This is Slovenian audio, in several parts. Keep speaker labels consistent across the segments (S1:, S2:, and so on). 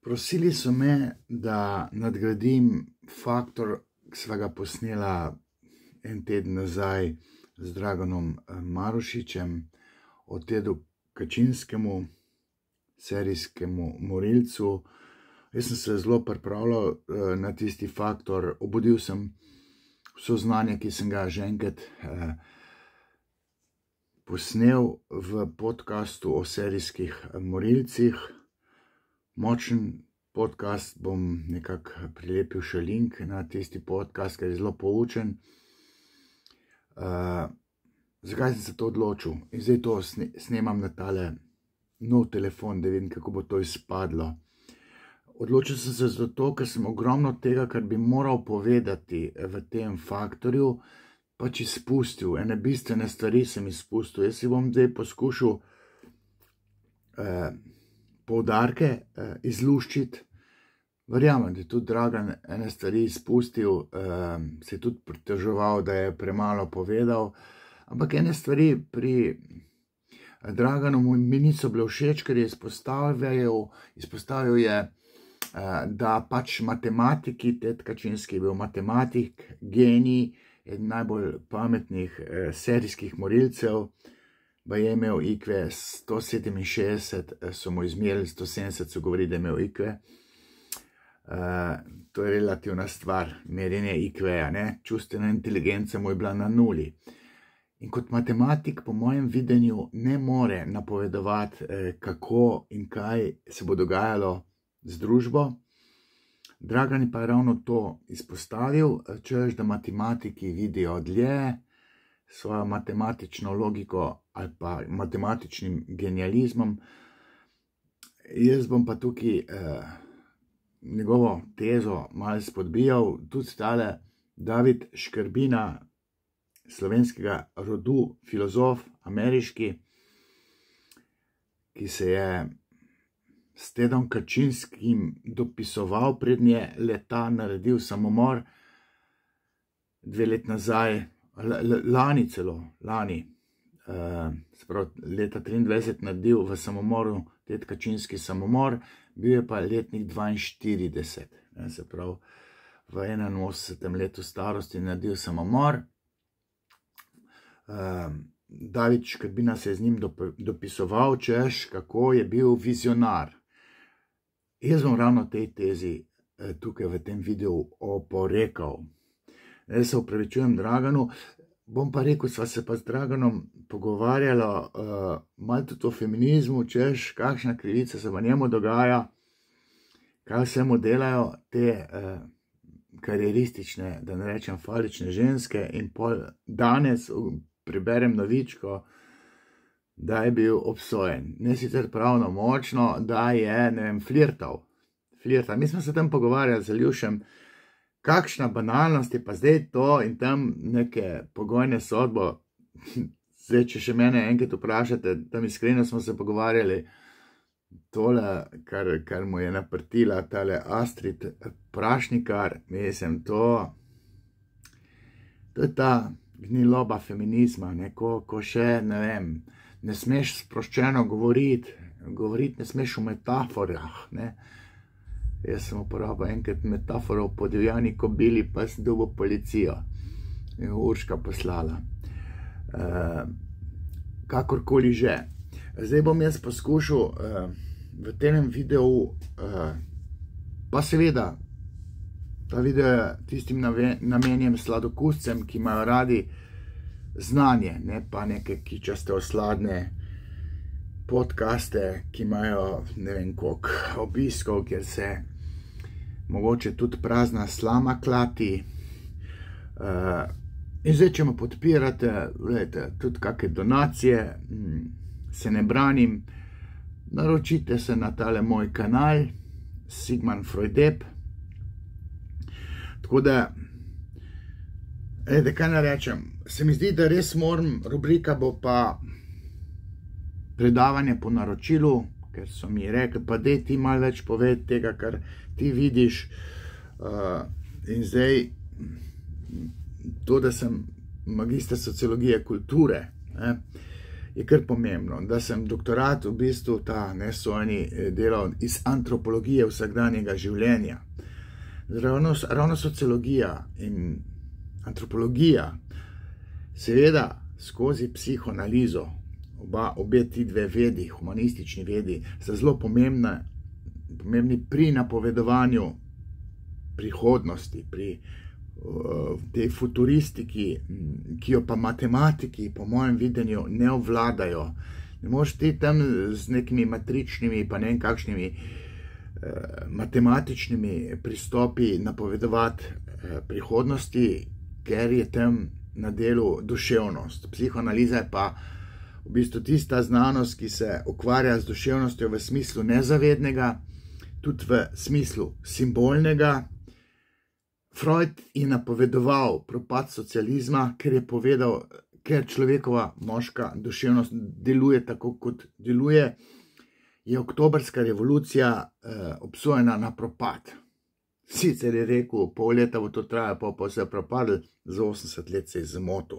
S1: Prosili so me, da nadgradim faktor, ki sva ga posnela en teden nazaj z Draganom Marušičem, o Tedu Kačinskemu, serijskemu morilcu. Jaz sem se zelo pripravljal na tisti faktor, obudil sem vso znanje, ki sem ga že enkrat posnel v podcastu o serijskih morilcih. Močen podcast, bom nekako prilepil še link na tisti podcast, ker je zelo poučen. Zakaj sem se to odločil? In zdaj to snemam na tale nov telefon, da vidim, kako bo to izpadlo. Odločil sem se zato, ker sem ogromno tega, kar bi moral povedati v tem faktorju, pač izpustil. Ene bistvene stvari sem izpustil. Jaz si bom zdaj poskušal poudarke izluščiti. Verjamem, da je tudi Dragan ene stvari izpustil, se je tudi pritoževal, da je premalo povedal, ampak ene stvari pri Draganu mi niso bile všeč, ker je izpostavil je, da pač matematiki, Ted Kačinski je bil matematik, genij, eden najbolj pametnih serijskih morilcev, pa je imel IQ 167, so mu izmerili 170, so govorili, da je imel IQ. To je relativna stvar, merjenje IQ-ja, ne? Čustvena inteligenca mu je bila na nuli. In kot matematik, po mojem videnju, ne more napovedovati, kako in kaj se bo dogajalo z družbo. Dragan pa je ravno to izpostavil, češ, da matematiki vidijo dlje, svojo matematično logiko ali pa matematičnim genializmom. Jaz bom pa tukaj njegovo tezo malo spodbijal. Tudi stale David Škrbina, slovenskega rodu, filozof, ameriški, ki se je s Tedom Kačinskim dopisoval, prednje leta naredil samomor 2 let nazaj, lani celo, se pravi leta 23 naredil v samomoru Ted Kačinski samomor, bil je pa letnik 42, se pravi v 81. letu starosti naredil samomor. David Škrbina se je z njim dopisoval, češ, kako je bil vizionar. Jaz bom ravno tej tezi tukaj v tem videu oporekal. Jaz se opravičujem Draganu, bom pa rekel, sva se pa z Draganom pogovarjala malo tudi o feminizmu, češ, kakšna krivica se v njemu dogaja, kaj vse mu delajo te karieristične, da ne rečem falične ženske, in pol danes preberem novičko, da je bil obsojen. Ne sicer pravno močno, da je, ne vem, flirtal. Mi smo se tam pogovarjali z Ljušem, kakšna banalnost je pa zdaj to in tam neke pogojne sodbo. Zdaj, če še mene enkrat vprašate, tam iskreno smo se pogovarjali, tole, kar mu je naprtila tale Astrid Prašnikar, mislim, to je ta gniloba feminizma, ko še, ne vem, ne smeš sproščeno govoriti ne smeš v metaforah, ne. Jaz sem uporabil enkrat metaforo o podivjani kobili, pa sem dobil policijo in Urška poslala. Kakorkoli že. Zdaj bom jaz poskušal v tem videu, pa seveda, ta video je tistim namenjem sladokuscem, ki imajo radi znanje, ne pa neke kičaste osladne podcaste, ki imajo ne vem koliko obiskov, kjer se mogoče tudi prazna slama klati. In zdaj, če me podpirate, gledajte, tudi kakšne donacije, se ne branim, naročite se na tale moj kanal, Sigmund Freudep. Tako da, kaj ne rečem, se mi zdi, da res moram, rubrika bo pa predavanje po naročilu, ker so mi rekli, pa dej ti malo več povedati tega, kar ti vidiš. In zdaj, to, da sem magister sociologije kulture, je kar pomembno, da sem doktorat v bistvu ta nesojeni delal iz antropologije vsakdanjega življenja. Ravno sociologija in antropologija, seveda skozi psihoanalizo, obe ti dve vedi, humanistični vedi, sta zelo pomembni pri napovedovanju prihodnosti, pri tej futuristiki, ki jo pa matematiki, po mojem videnju, ne obvladajo. Ne moreš ti tam z nekimi matričnimi, pa ne vem kakšnimi matematičnimi pristopi napovedovati prihodnosti, ker je tam na delu duševnost. Psihoanaliza je pa v bistvu tista znanost, ki se ukvarja z duševnostjo v smislu nezavednega, tudi v smislu simbolnega. Freud je napovedoval propad socializma, ker je povedal, ker človekova moška duševnost deluje tako, kot deluje, je oktobrska revolucija obsojena na propad. Sicer je rekel, pol leta bo to trajalo, pa se je propadl, za 80 let se je zmotil.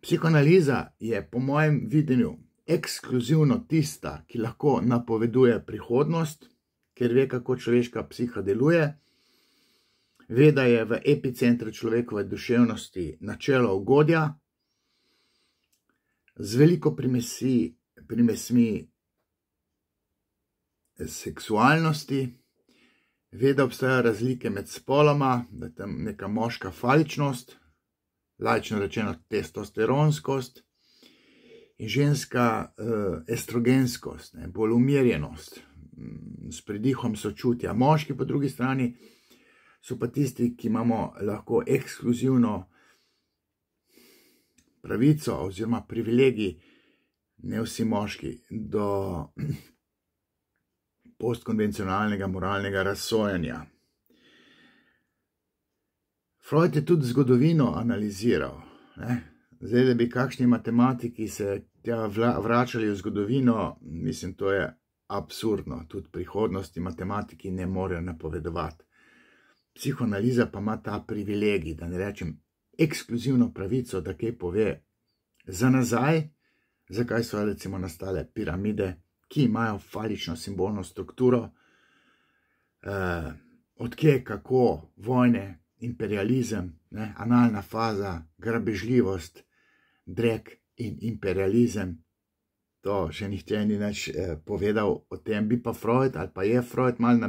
S1: Psihoanaliza je po mojem videnju ekskluzivno tista, ki lahko napoveduje prihodnost, ker ve, kako človeška psiha deluje, ve, da je v epicentru človekove duševnosti načelo ugodja, z veliko primesmi seksualnosti, ve, da obstajajo razlike med spoloma, da je tam neka moška faličnost, laično rečeno testosteronskost, in ženska estrogenskost, bolj umirjenost, s pridihom sočutja. Moški po drugi strani so pa tisti, ki imamo lahko ekskluzivno pravico oziroma privilegij, ne vsi moški, do postkonvencionalnega moralnega razsojanja. Freud je tudi zgodovino analiziral. Zdaj, da bi kakšni matematiki se tja vračali v zgodovino, mislim, to je absurdno. Tudi prihodnosti matematiki ne morejo napovedovati. Psihoanaliza pa ima ta privilegij, da ne rečem ekskluzivno pravico, da kaj pove za nazaj, zakaj so recimo nastale piramide, ki imajo falično simbolno strukturo, odkje, kako, vojne, imperializem, analna faza, grabežljivost, drek in imperializem. To še nihče ni nič povedal o tem, bi pa Freud, ali pa je Freud malo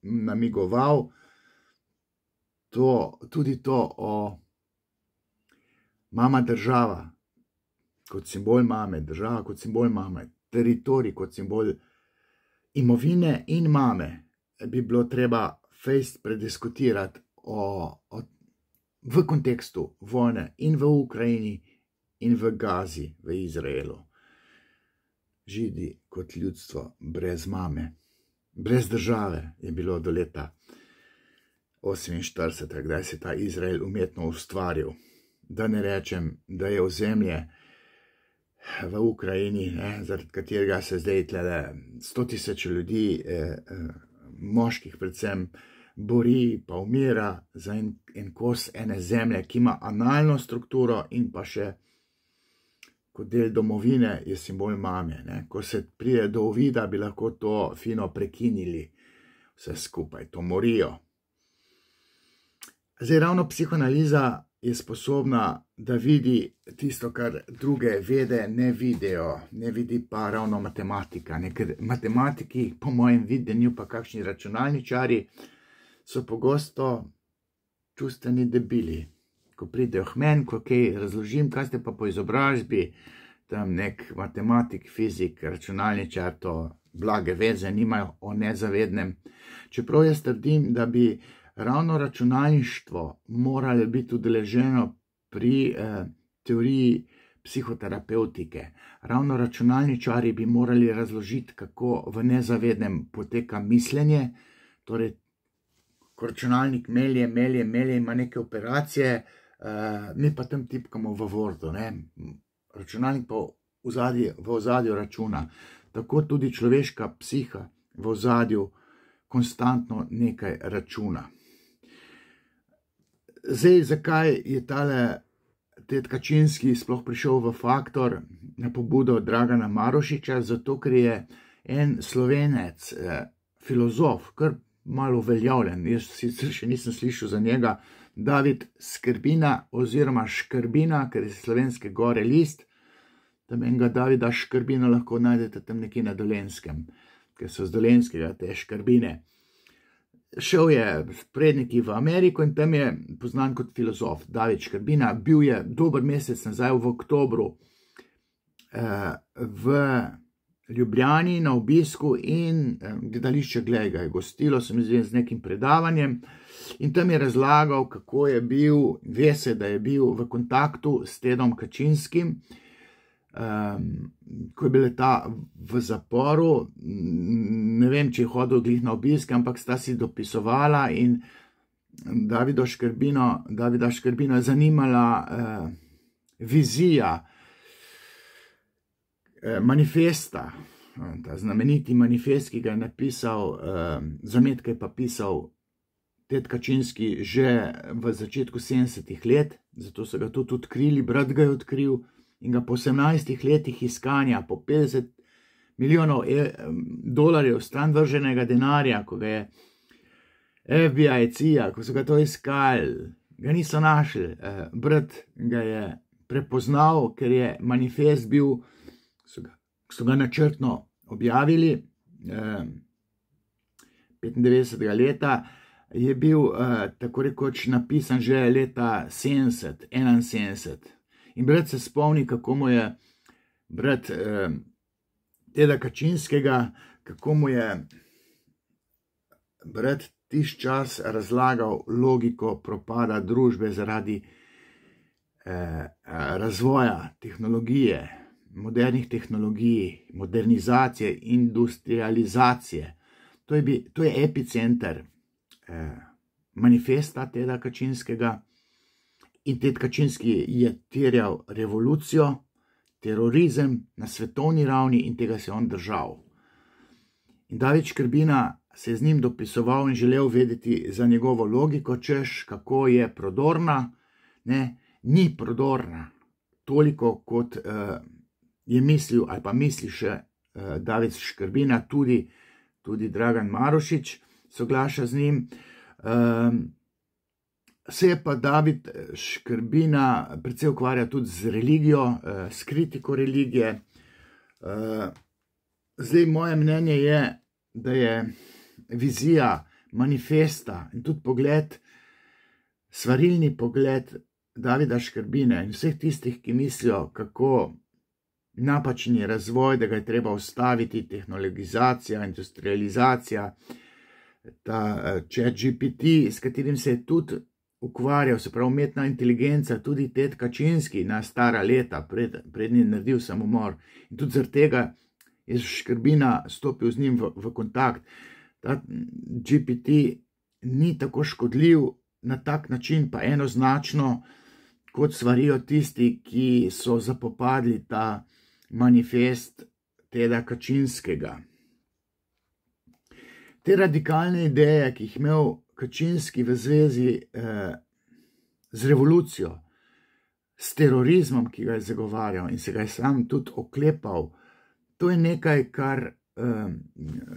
S1: namigoval, tudi to o mama država kot simbol mame, država kot simbol mame, teritorij kot simbol imovine in mame, bi bilo treba fejst prediskutirati v kontekstu vojne in v Ukrajini in v Gazi, v Izraelu. Židi kot ljudstvo brez mame, brez države je bilo do leta 48, kdaj se je ta Izrael umetno ustvaril. Da ne rečem, da je ozemlje v Ukrajini, zaradi katerega se zdaj 100 000 ljudi, moških predvsem, bori pa umira za en kos ene zemlje, ki ima analno strukturo in pa še kot del domovine je simbol mame. Ko se pride do uvida, bi lahko to fino prekinili vse skupaj, to morijo. Zdaj, ravno psihoanaliza je sposobna, da vidi tisto, kar druge vede ne vidijo, ne vidi pa ravno matematika. Ker matematiki, po mojem videnju, pa kakšni računalničari, so pogosto čustveni debili. Ko pridejo k meni, ko kaj razložim, kaj ste pa po izobrazbi, tam nek matematik, fizik, računalničar, to blage veze nimajo o nezavednem. Čeprav jaz trdim, da bi ravno računalništvo moralo biti udeleženo pri teoriji psihoterapevtike. Ravno računalničari bi morali razložiti, kako v nezavednem poteka mišljenje, torej, ko računalnik melje, ima neke operacije, mi pa tam tipkamo v Wordu, računalnik pa v ozadju računa. Tako tudi človeška psiha v ozadju konstantno nekaj računa. Zdaj, zakaj je Ted Kačinski sploh prišel v Faktor na pobudo Dragana Marušiča, zato ker je en Slovenec, filozof, kar malo uveljavljen, jaz sicer še nisem slišal za njega, David Skrbina oziroma Škrbina, ker je slovenske gore list, tam enega Davida Škrbina lahko najdete tam nekje na Dolenjskem, ker so z Dolenjskega te Škrbine. Šel je s predniki v Ameriko in tam je poznan kot filozof David Škrbina. Bil je dober mesec nazaj v oktobru v Ljubljani na obisku in gledališče Glej ga je gostilo, se mi zdi, z nekim predavanjem in tam je razlagal, kako je bil, ve se, da je bil v kontaktu s Tedom Kačinskim, ko je bil ta v zaporu, ne vem, če je hodil glih na obisk, ampak sta si dopisovala in Davida Škrbino je zanimala vizija manifesta, ta znameniti manifest, ki ga je napisal, zametke pa pisal Ted Kačinski že v začetku 70-ih let, zato so ga tudi odkrili, brat ga je odkril in ga po 18 letih iskanja, po 50 milijonov dolarjev stran vrženega denarja, ko ga je FBI, CIA, ko so ga to iskali, ga niso našli. Brat ga je prepoznal, ker je manifest bil, so ga načrtno objavili, 95. leta, je bil tako rekoč napisan že leta 70, 71. In brat se spomni, kako mu je brat Teda Kačinskega, kako mu je brat tisti čas razlagal logiko propada družbe zaradi razvoja tehnologije, modernih tehnologij, modernizacije, industrializacije. To je epicenter manifesta Teda Kačinskega. In Ted Kačinski je terjal revolucijo, terorizem na svetovni ravni in tega se je on držal. In David Škrbina se je z njim dopisoval in želel vedeti za njegovo logiko, češ kako je prodorna. Ne, ni prodorna toliko, kot je mislil ali pa misli še David Škrbina, tudi Dragan Marušič soglaša z njim. Se je pa David Škrbina predvsej ukvarja tudi z religijo, s kritiko religije. Zdaj, moje mnenje je, da je vizija manifesta in tudi pogled, svarilni pogled Davida Škrbine in vseh tistih, ki mislijo, kako napačen je razvoj, da ga je treba ustaviti, tehnologizacija, industrializacija, ta ChatGPT, s katerim se je tudi ukvarjal, se pravi umetna inteligenca, tudi Ted Kačinski na stara leta, prednji je naredil samomor. In tudi zaradi tega je Škrbina stopil z njim v kontakt. Ta GPT ni tako škodljiv na tak način, pa enoznačno, kot svarijo tisti, ki so zapopadli ta manifest Teda Kačinskega. Te radikalne ideje, ki jih imel Kačinski v zvezi z revolucijo, s terorizmom, ki ga je zagovarjal in se ga je sam tudi oklepal, to je nekaj,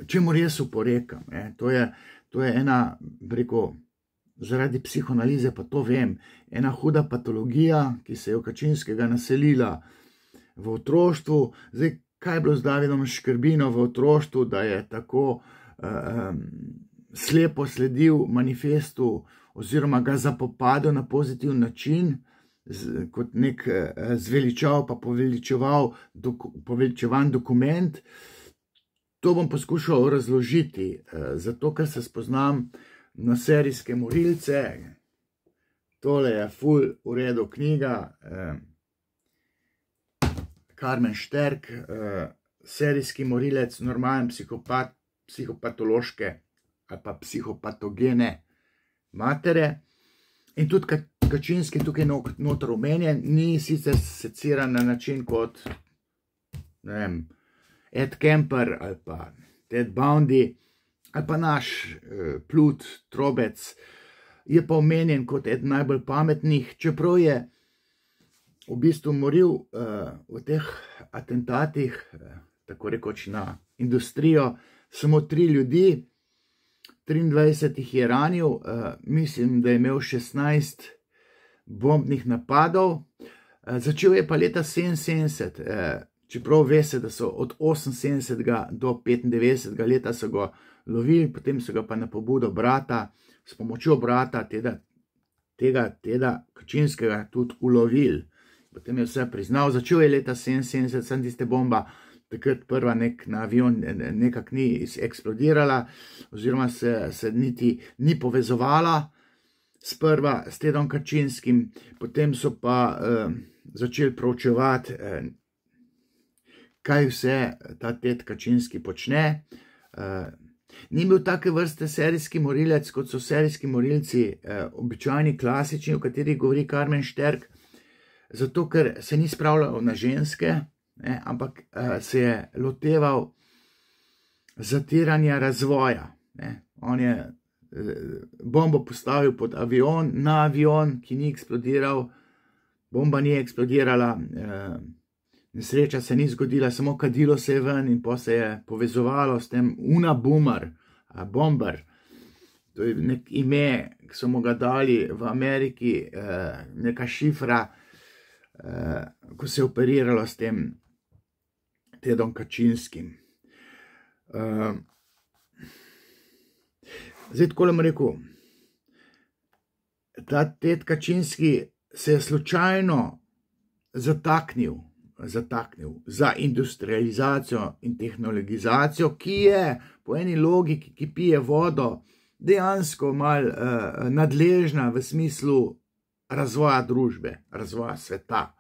S1: čemu res oporekam. To je ena, rekel, zaradi psihoanalize, pa to vem, ena huda patologija, ki se je v Kačinskega naselila v otroštvu. Zdaj, kaj je bilo z Davidom Škrbino v otroštvu, da je tako slepo sledil manifestu oziroma ga zapopadel na pozitiven način, kot nek zveličav pa poveličevan dokument. To bom poskušal razložiti, zato ker se spoznam na serijske morilce. Tole je ful v redu knjiga, Karmen Šterk, serijski morilec, normalen psihopat, psihopatološke ali pa psihopatogene matere. In tudi Kačinski tukaj noter omenjen, ni sicer seciran na način kot, ne vem, Ed Kemper ali pa Ted Bundy ali pa naš Plut, Trobec, je pa omenjen kot eden najbolj pametnih, čeprav je v bistvu moril v teh atentatih, tako rekoč na industrijo, samo 3 ljudi, 23 jih je ranil, mislim, da je imel 16 bombnih napadov, začel je pa leta 77, čeprav veste, da so od 78 do 95 leta so ga lovili, potem so ga pa na pobudo brata, s pomočjo brata tega Kačinskega tudi ulovili. Potem je vse priznal, začel je leta 77, sem tiste bomba, takrat prva na avion nekako ni eksplodirala, oziroma se niti ni povezovala sprva s Tedom Kačinskim, potem so pa začeli proučevati, kaj vse ta Ted Kačinski počne. Ni bil take vrste serijski morilec, kot so serijski morilci običajni, klasični, o katerih govori Karmen Šterk, zato ker se ni spravljal na ženske, ampak se je loteval zatiranja razvoja. On je bombo postavil pod avion, na avion, ki ni eksplodiral, bomba ni eksplodirala, nesreča se ni zgodila, samo kadilo se je ven in pa se je povezovalo s tem bomber. To je nek ime, ki so mu ga dali v Ameriki, neka šifra, ko se je operiralo s tem Tedom Kačinskim. Zdaj, tako bom rekel, ta Ted Kačinski se je slučajno zataknil za industrializacijo in tehnologizacijo, ki je po eni logiki, ki pije vodo, dejansko malo nadležna v smislu razvoja družbe, razvoja sveta.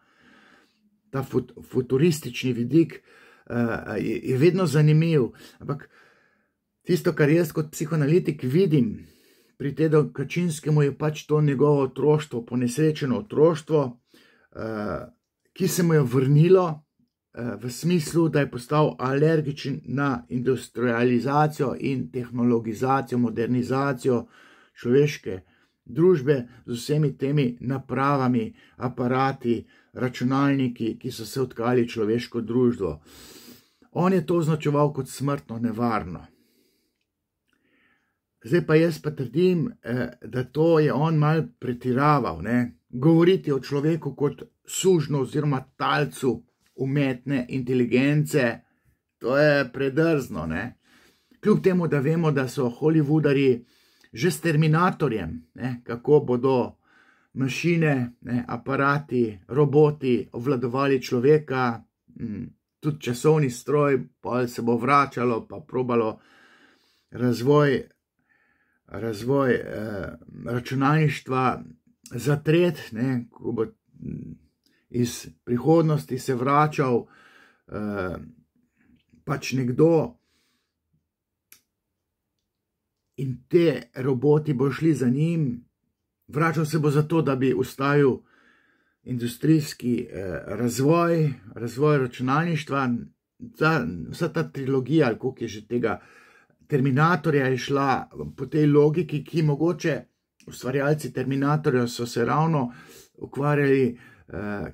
S1: Ta futuristični vidik je vedno zanimiv, ampak tisto, kar jaz kot psihoanalitik vidim pri Tedu Kačinskemu, je pač to njegovo otroštvo, ponesrečeno otroštvo, ki se mu je vrnilo v smislu, da je postal alergičen na industrializacijo in tehnologizacijo, modernizacijo človeške družbe z vsemi temi napravami, aparati, računalniki, ki so se vtkali človeško družbo. On je to označeval kot smrtno nevarno. Zdaj pa jaz trdim, da to je on malo pretiraval, govoriti o človeku kot sužnju oziroma talcu umetne inteligence, to je predrzno. Kljub temu, da vemo, da so Hollywoodarji že s Terminatorjem, kako bodo mašine, aparati, roboti obvladovali človeka, tudi časovni stroj, pa se bo vračalo, pa probalo razvoj računalništva zatret, ko bo iz prihodnosti se vračal pač nekdo in te roboti bo šli za njim, vračal se bo zato, da bi ustavil industrijski razvoj računalništva. Vsa ta trilogija, ali koliko je že tega Terminatorja, je šla po tej logiki, ki mogoče ustvarjalci Terminatorja so se ravno ukvarjali.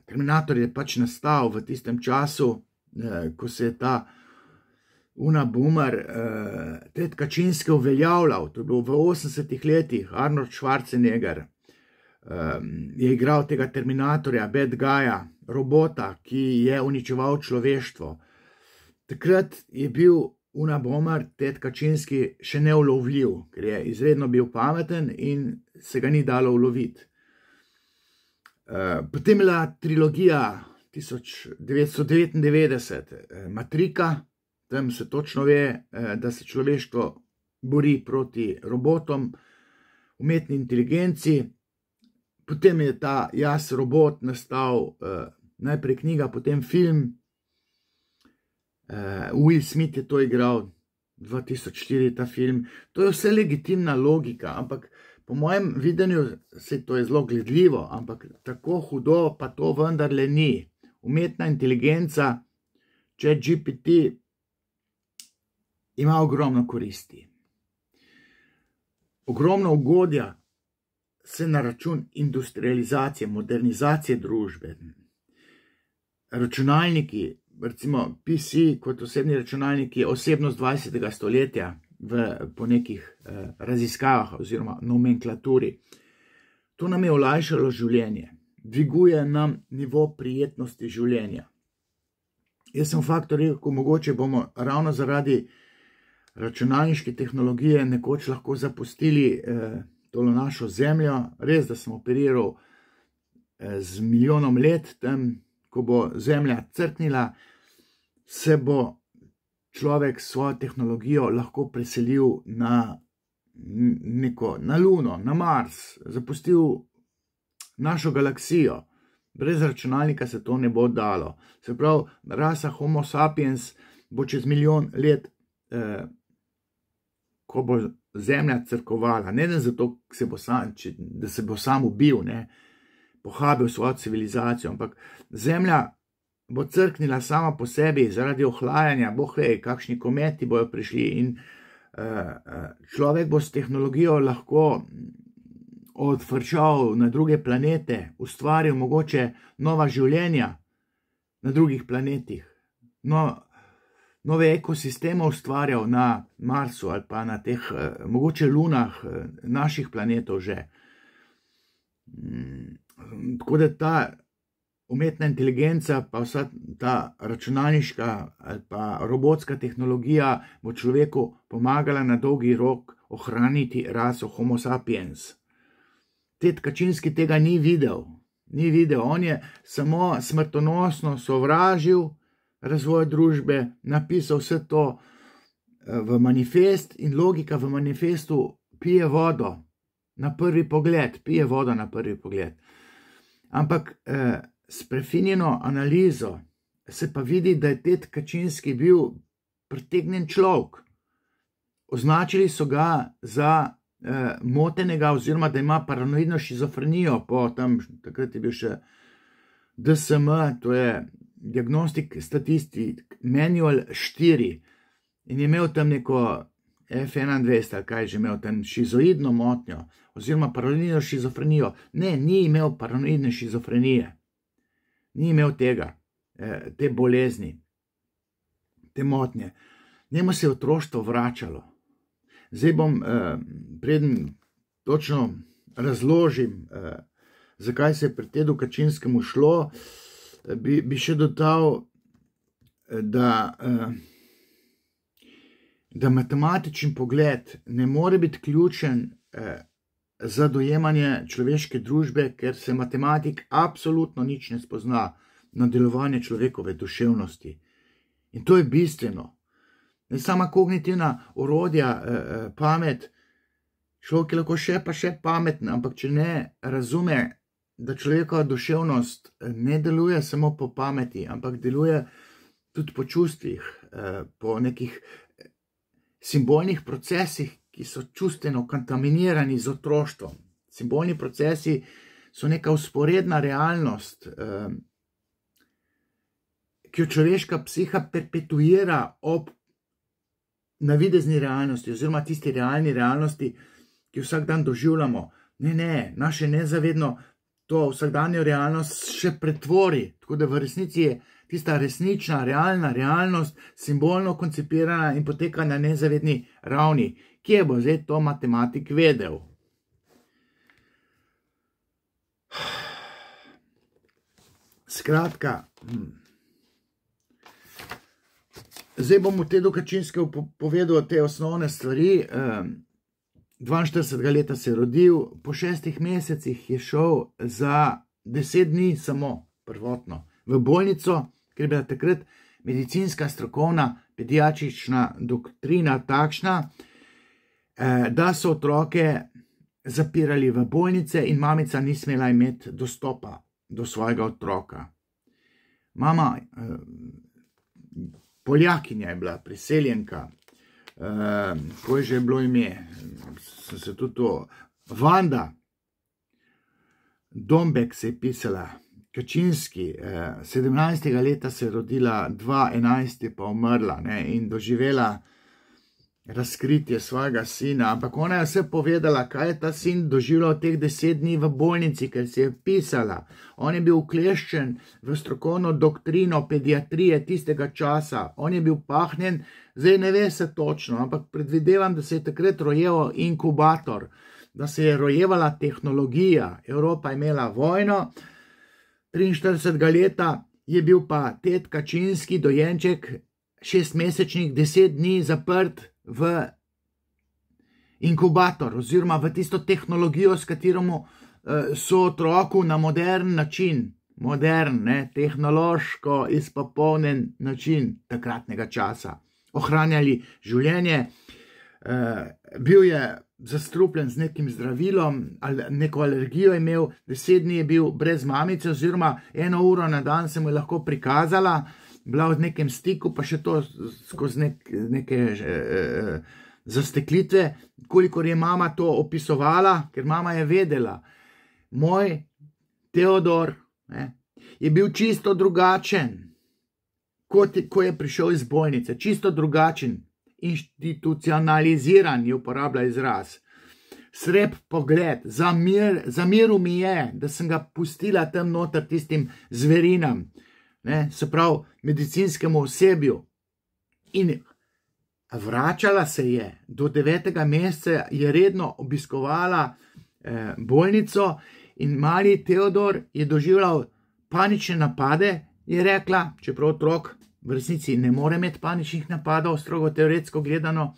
S1: Terminator je pač nastal v tistem času, ko se je ta boomer Ted Kačinski uveljavljal. To je bilo v 80-ih letih. Arnold Schwarzenegger je igral tega Terminatorja, bad guyja, robota, ki je uničeval človeštvo. Takrat je bil boomer Ted Kačinski še neulovljiv, ker je izredno bil pameten in se ga ni dalo uloviti. Potem je bila trilogija 1999, Matrika, tam se točno ve, da se človeštvo bori proti robotom, umetni inteligenci. Potem je ta Jaz, robot nastal, najprej knjiga, potem film. Will Smith je to igral, 2004 ta film. To je vse legitimna logika, ampak po mojem videnju se to je zelo gledljivo, ampak tako hudo pa to vendarle ni. Umetna inteligenca, ChatGPT, ima ogromno koristi. Ogromno ugodja se na račun industrializacije, modernizacije družbe. računalniki, recimo PC kot osebni računalnik je osebnost 20. stoletja po nekih raziskavah oziroma nomenklaturi. To nam je olajšalo življenje, dviguje nam nivo prijetnosti življenja. Jaz sem v Faktor rekel, mogoče bomo ravno zaradi računalniške tehnologije nekoč lahko zapustili tole našo zemljo. Res, da sem operiral z milijonom let, tam, ko bo zemlja crknila, se bo človek s svojo tehnologijo lahko preselil na Luno, na Mars, zapustil našo galaksijo. Brez računalnika se to ne bo dalo. Se pravi, rasa Homo sapiens bo čez milijon let, ko bo zemlja crkovala, ne zato, da se bo sam ubil, pohabil svojo civilizacijo, ampak zemlja bo crknila sama po sebi zaradi ohlajanja, kakšni kometi bojo prišli in človek bo s tehnologijo lahko odfrčal na druge planete, ustvaril mogoče nova življenja na drugih planetih, nove ekosisteme ustvarjal na Marsu ali pa na teh mogoče lunah naših planetov že. Tako da ta umetna inteligenca pa vsa ta računalniška ali pa robotska tehnologija bo človeku pomagala na dolgi rok ohraniti raso Homo sapiens. Ted Kačinski tega ni videl. On je samo smrtonosno sovražil razvoj družbe, napisal vse to v manifest in logika v manifestu pije vodo na prvi pogled. Ampak s prefinjeno analizo se pa vidi, da je Ted Kačinski bil pritegnjen človek. Označili so ga za motenega oziroma da ima paranoidno šizofrenijo takrat je bil še DSM, to je Diagnostic Statistic Manual 4 in je imel tam neko F21 ali kaj že imel tam šizoidno motnjo oziroma paranoidno šizofrenijo. Ne, ni imel paranoidne šizofrenije, ni imel tega, te bolezni, te motnje. Njemu se je otroštvo vračalo. Zdaj bom, preden točno razložim, zakaj se je pri Tedu Kačinskemu šlo, bi še dodal, da matematičen pogled ne more biti ključen za dojemanje človeške družbe, ker se matematik absolutno nič ne spozna na delovanje človekove duševnosti. In to je bistveno. Sama kognitivna orodja, pamet, človek je lahko še pameten, ampak če ne razume, da človekova duševnost ne deluje samo po pameti, ampak deluje tudi po čustvih, po nekih simbolnih procesih, ki so čustveno kontaminirani z otroštvom. Simbolni procesi so neka vzporedna realnost, ki jo človeška psiha perpetuira ob navidezni realnosti oziroma tisti realni realnosti, ki vsak dan doživljamo. Ne, naše nezavedno to vsakdanjo realnost še pretvori, tako da v resnici je tista resnična, realna realnost simbolno koncipirana in poteka na nezavedni ravni. Kje bo zdaj to matematik vedel? Skratka, zdaj bom v Tedu Kačinskemu povedal te osnovne stvari. 42 leta se je rodil, po 6 mesecih je šel za 10 dni samo prvotno v bolnico, ker je bila takrat medicinska strokovna pediatrična doktrina takšna, da so otroke zapirali v bolnice in mamica ni smela imeti dostopa do svojega otroka. Mama, Poljakinja je bila, priseljenka, ko je že bilo ime, sem se tudi to, Vanda Dombek se je pisala, Kačinski, 17. leta se je rodila, 2011 je pa umrla in doživela razkritje svojega sina, ampak ona je vse povedala, kaj je ta sin doživljal teh 10 dni v bolnici, ker si je pisala. On je bil ukleščen v strokovno doktrino pediatrije tistega časa, on je bil pahnjen, zdaj ne ve se točno, ampak predvidevam, da se je takrat rojeval inkubator, da se je rojevala tehnologija, Evropa je imela vojno, 43 leta je bil pa Ted Kačinski, dojenček, 6-mesečnik, 10 dni zaprt v inkubator oziroma v tisto tehnologijo, s katero so otroku na modern način, tehnološko izpopolnjen način takratnega časa ohranjali življenje. Bil je zastrupljen z nekim zdravilom, neko alergijo imel, 10 dni je bil brez mamice oziroma 1 uro na dan se mu je lahko prikazala, bila v nekem stiku, pa še to skozi neke zasteklitve, kolikor je mama to opisovala, ker mama je vedela. Moj Teodor je bil čisto drugačen, ko je prišel iz bolnice, čisto drugačen, institucionaliziran je uporablja izraz. Srep pogled, zamiru mi je, da sem ga pustila tam noter tistim zverinam, se pravi medicinskemu osebju, in vračala se je, do 9. meseca je redno obiskovala bolnico in mali Teodor je doživljal panične napade, je rekla, čeprav otrok v resnici ne more imeti paničnih napadov, strogo teoretsko gledano,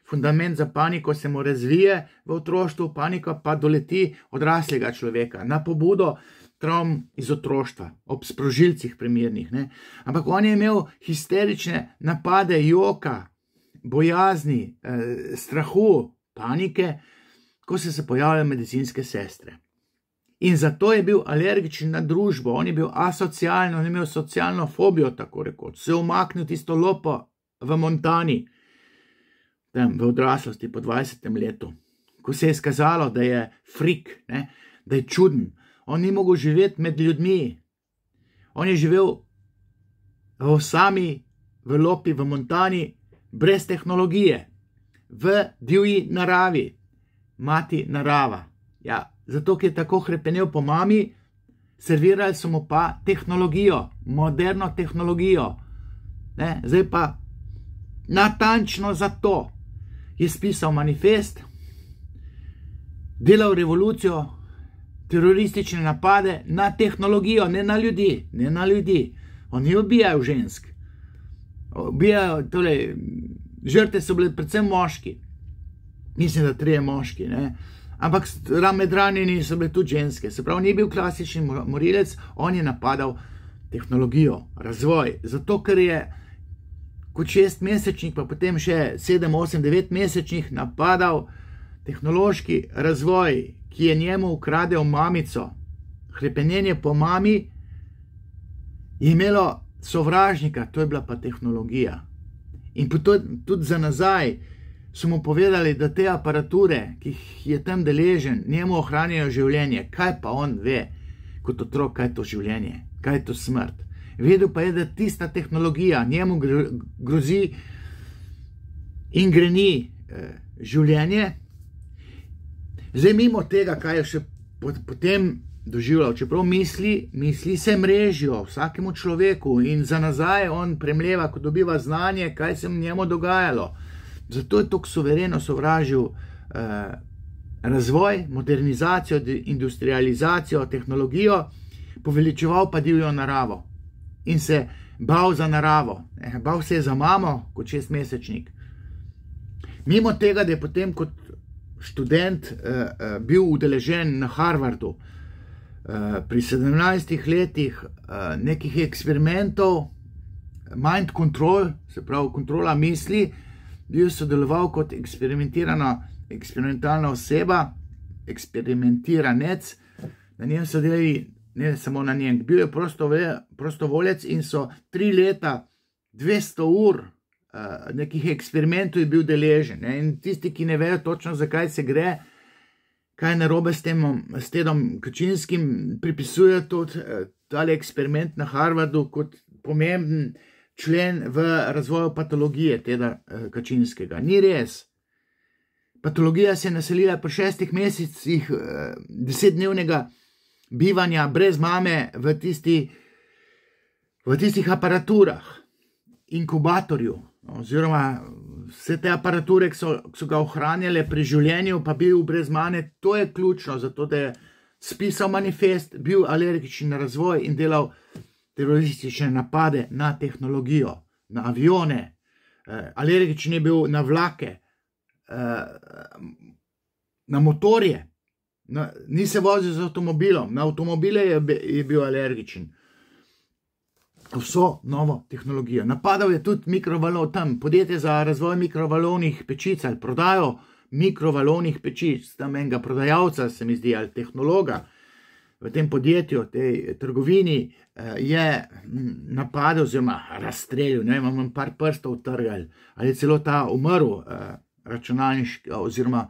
S1: fundament za paniko se mu razvije v otroštvu, panika pa doleti odraslega človeka, na pobudo travm iz otroštva, ob sprožilcih primernih. Ampak on je imel histerične napade joka, bojazni, strahu, panike, ko se pojavljajo medicinske sestre. In zato je bil alergičen na družbo, on je bil asocialen, on je imel socialno fobijo, tako rekoč, se je umaknil tisto lopo v Montani, tam v odraslosti po 20. letu, ko se je skazalo, da je frik, da je čuden. On ni mogel živeti med ljudmi, on je živel v osami, v lopi, v Montani, brez tehnologije, v divji naravi, mati narava. Ja, zato, ker je tako hrepenel po mami, servirali so mu pa tehnologijo, moderno tehnologijo. Zdaj pa natančno zato je spisal manifest, delal revolucijo, teroristične napade na tehnologijo, ne na ljudi, ne na ljudi. Oni ubijajo žensk. Ubijajo, torej, žrtve so bile predvsem moški. Mislim, da 3 moški, ampak med ranjeni so bile tudi ženske. Se pravi, ni bil klasični morilec, on je napadal tehnologijo, razvoj. Zato, ker je kot 6-mesečnik, pa potem še 7, 8, 9-mesečnih napadal tehnološki razvoj, ki je njemu ukradel mamico. Hrepenenje po mami je imelo sovražnika, to je bila pa tehnologija. In tudi za nazaj so mu povedali, da te aparature, ki jih je tam deležen, njemu ohranjajo življenje. Kaj pa on ve kot otrok, kaj je to življenje, kaj je to smrt? Vedel pa je, da tista tehnologija njemu grozi in greni življenje. Zdaj mimo tega, kaj je še potem doživljal, čeprav misli se mrežijo vsakemu človeku in za nazaj on premleva, ko dobiva znanje, kaj se njemu dogajalo. Zato je tako suvereno sovražil razvoj, modernizacijo, industrializacijo, tehnologijo, poveličeval pa divjo naravo in se bal za naravo. Bal se je za mamo kot 6-mesečnik. Mimo tega, da je potem kot študent bil udeležen na Harvardu pri 17 letih nekih eksperimentov, mind control, se pravi kontrola misli, bil sodeloval kot eksperimentalna oseba, eksperimentiranec, na njem so delali, ne samo na njem, bil je prostovoljec in so 3 leta, 200 ur nekih eksperimentov je bil deležen. In tisti, ki ne vejo točno, zakaj se gre, kaj je narobe s Tedom Kačinskim, pripisujejo tudi tale eksperiment na Harvardu kot pomemben člen v razvoju patologije tega Kačinskega. Ni res. Patologija se je naselila po 6 mesecih 10-dnevnega bivanja brez mame v tistih aparaturah, inkubatorju, oziroma vse te aparature, ki so ga ohranjale pri življenju, pa bil brez mame. To je ključno, zato da je spisal manifest, bil alergičen na razvoj in delal teroristične napade na tehnologijo, na avione, alergičen je bil na vlake, na motorje, ni se vozil z avtomobilom, na avtomobile je bil alergičen. Vso novo tehnologijo. Napadal je tudi mikrovalov, tam podjetje za razvoj mikrovalovnih pečic ali prodajo mikrovalovnih pečic, tam enega prodajalca, se mi zdi, ali tehnologa v tem podjetju, tej trgovini, je napadel oziroma razstrelil, ne vem, imam par prstov trgal, ali je celo ta umrl, računalniški oziroma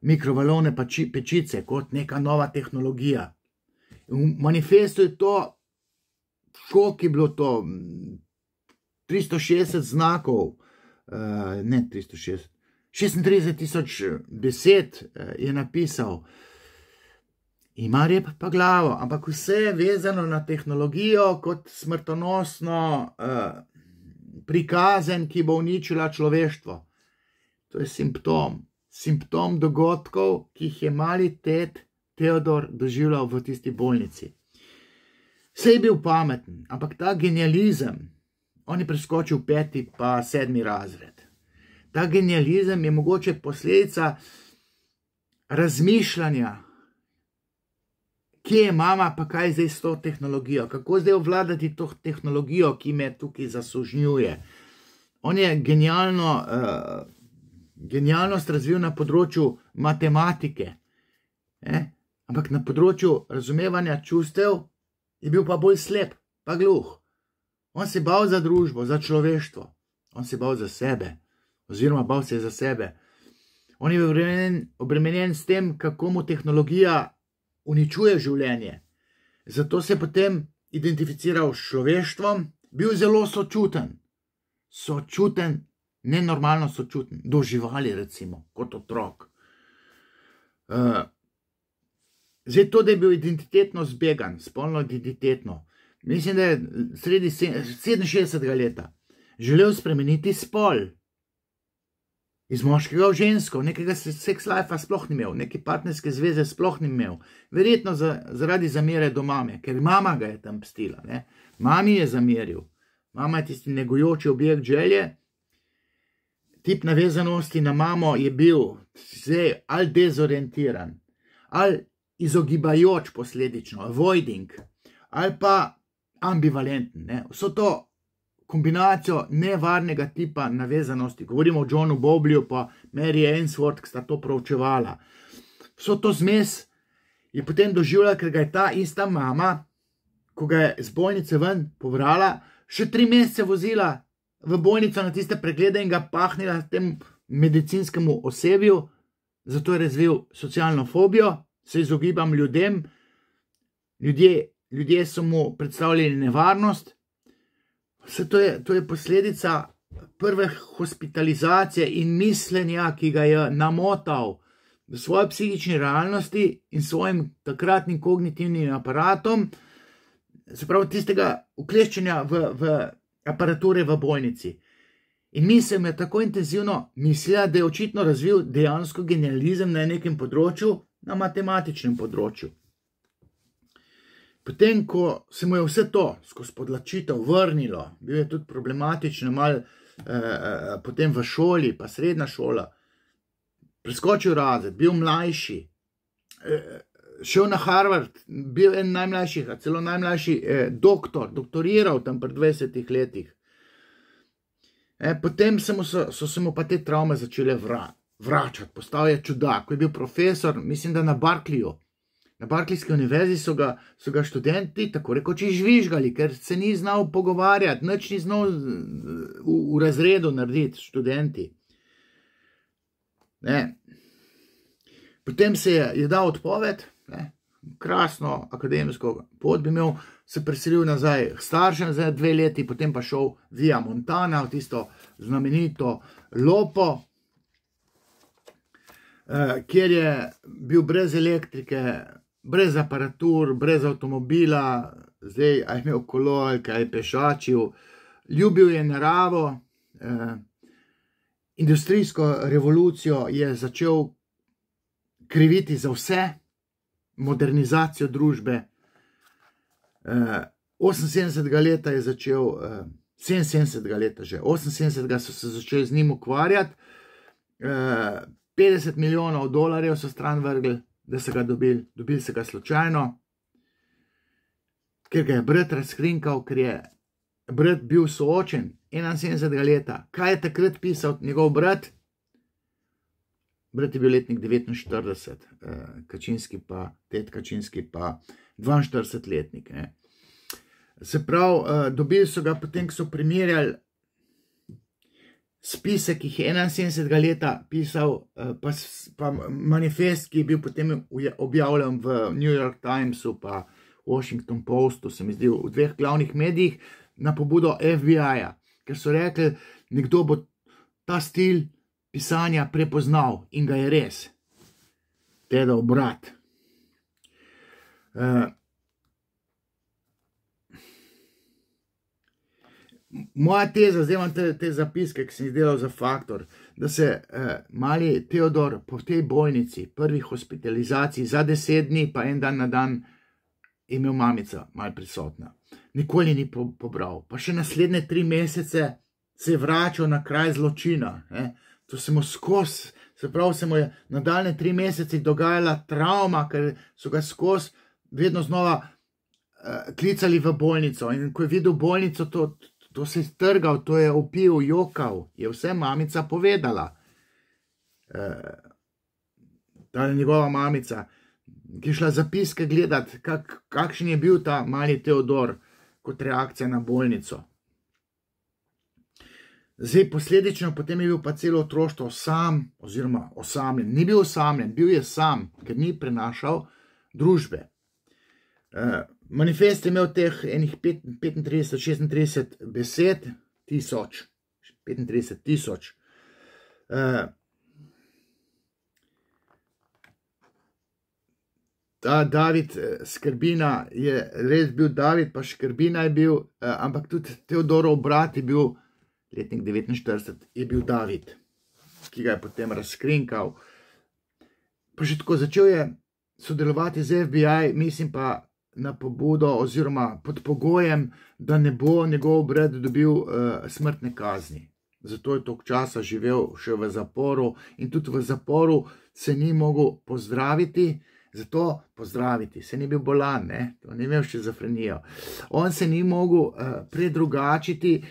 S1: mikrovalovne pečice kot neka nova tehnologija. V manifestu je to, koliko je bilo to, 360 znakov, ne 360, 36.000 besed je napisal. Ima rep pa glavo, ampak vse je vezano na tehnologijo kot smrtonosno prikazen, ki bo uničila človeštvo. To je simptom dogodkov, ki jih je mali tet Teodor doživljal v tisti bolnici. Vse je bil pameten, ampak ta genializem, on je preskočil 5. pa 7. razred. Ta genializem je mogoče posledica razmišljanja, kje je mama, pa kaj je zdaj s to tehnologijo, kako zdaj obvladati to tehnologijo, ki me tukaj zasužnjuje. On je genialnost razvil na področju matematike, ampak na področju razumevanja čustev je bil pa bolj slep, pa gluh. On se bal za družbo, za človeštvo, on se bal za sebe, oziroma bal se za sebe. On je obremenjen s tem, kako mu tehnologija uničuje življenje. Zato se je potem identificiral s človeštvom, bil zelo sočuten, nenormalno sočuten, do živali recimo, kot otrok. Zdaj to, da je bil identitetno zbegan, spolno identitetno, mislim, da je sredi 67. leta želel spremeniti spol iz moškega v žensko, nekega sex life sploh ni imel, neke partnerske zveze sploh ni imel, verjetno zaradi zamere do mame, ker mama ga je tam pstila, ne? Mami je zameril, mama je tisti negujoči objekt želje, tip navezanosti na mamo je bil zdaj ali dezorientiran, ali izogibajoč posledično, avoiding, ali pa ambivalenten, ne? Vso to kombinacijo nevarnega tipa navezanosti, govorimo o Johnu Bowlbyju pa Mary Ainsworth, ki sta to proučevala. Vso to zmes je potem doživljala, ker ga je ta ista mama, ko ga je z bolnice ven pobrala, še 3 mesece vozila v bolnico na tiste preglede in ga pahnila tem medicinskemu osebju, zato je razvil socialno fobijo, se izogibam ljudem, ljudje so mu predstavljali nevarnost. Vse to je posledica prve hospitalizacije in mišljenja, ki ga je namotal v svoji psihični realnosti in svojim takratnim kognitivnim aparatom, se pravi tistega ukleščenja v aparature v bolnici. In mislim, je tako intenzivno mislila, da je očitno razvil dejansko genializem na nekem področju, na matematičnem področju. Potem, ko se mu je vse to skozi podlačitev vrnilo, bil je tudi problematično malo potem v šoli, pa srednja šola, preskočil razred, bil mlajši, šel na Harvard, bil en najmlajših, a celo najmlajši doktoriral tam pri 20 letih. Potem so se mu pa te travme začele vračati, postal je čudak, ko je bil profesor, mislim, da na Barclayju. Na Barclayski univerzi so ga študenti tako rekoč žvižgali, ker se ni znal pogovarjati, nič ni znal v razredu narediti študenti. Potem se je dal odpoved, krasno akademsko pot bi imel, se preselil nazaj k staršem za 2 leti, potem pa šel via Montana v tisto znamenito Lopo, kjer je bil brez elektrike, brez aparatur, brez avtomobila, zdaj je imel kolo ali kaj je pešačil, ljubil je naravo, industrijsko revolucijo je začel kriviti za vse, modernizacijo družbe. 78. leta je začel, 77. leta že, 78. so se začeli z njim ukvarjati, 50 milijonov dolarjev so stran vrgli, da so ga dobili se ga slučajno, ker ga je brat razkrinkal, ker je brat bil soočen 71. leta. Kaj je takrat pisal njegov brat? Brat je bil letnik 49, Ted Kačinski pa 42-letnik. Se pravi, dobili so ga potem, ko so primerjali spisek, ki jih je 71. leta pisal, pa manifest, ki je bil potem objavljen v New York Timesu pa Washington Postu, se mi zdi, v 2 glavnih medijih, na pobudo FBI-ja, ker so rekli, nekdo bo ta stil pisanja prepoznal in ga je res. Tedov brat. Moja teza, zdaj imam te zapiske, ki sem jih delal za Faktor, da se mali Teodor po tej bolnici, prvih hospitalizacij za 10 dni, pa en dan na dan imel mamica malo prisotna. Nikoli ni pobral. Pa še naslednje 3 mesece se je vračal na kraj zločina. To se mu skozi, se pravi, se mu je nadaljne 3 mesece dogajala travma, ker so ga skozi vedno znova klicali v bolnico. In ko je videl bolnico, to se je trgal, to je vpil, jokal, je vse mamica povedala. Ta je njegova mamica, ki je šla zapiske gledati, kakšen je bil ta mali Teodor kot reakcija na bolnico. Zdaj, posledično, potem je bil pa celo otroštvo sam, oziroma osamljen. Ni bil osamljen, bil je sam, ker ni prenašal družbe. Manifest je imel teh enih 35-36 besed, 35 tisoč. Ta David Skrbina je res bil David, pa Škrbina je bil, ampak tudi Teodorov brat je bil, letnik 49, je bil David, ki ga je potem razkrinkal. Pa še tako začel je sodelovati z FBI, mislim pa na pobudo oziroma pod pogojem, da ne bo njegov brat dobil smrtne kazni. Zato je toliko časa živel še v zaporu in tudi v zaporu se ni mogel pozdraviti, se ni bil bolan, to ni imel šizofrenijo. On se ni mogel predrugačiti,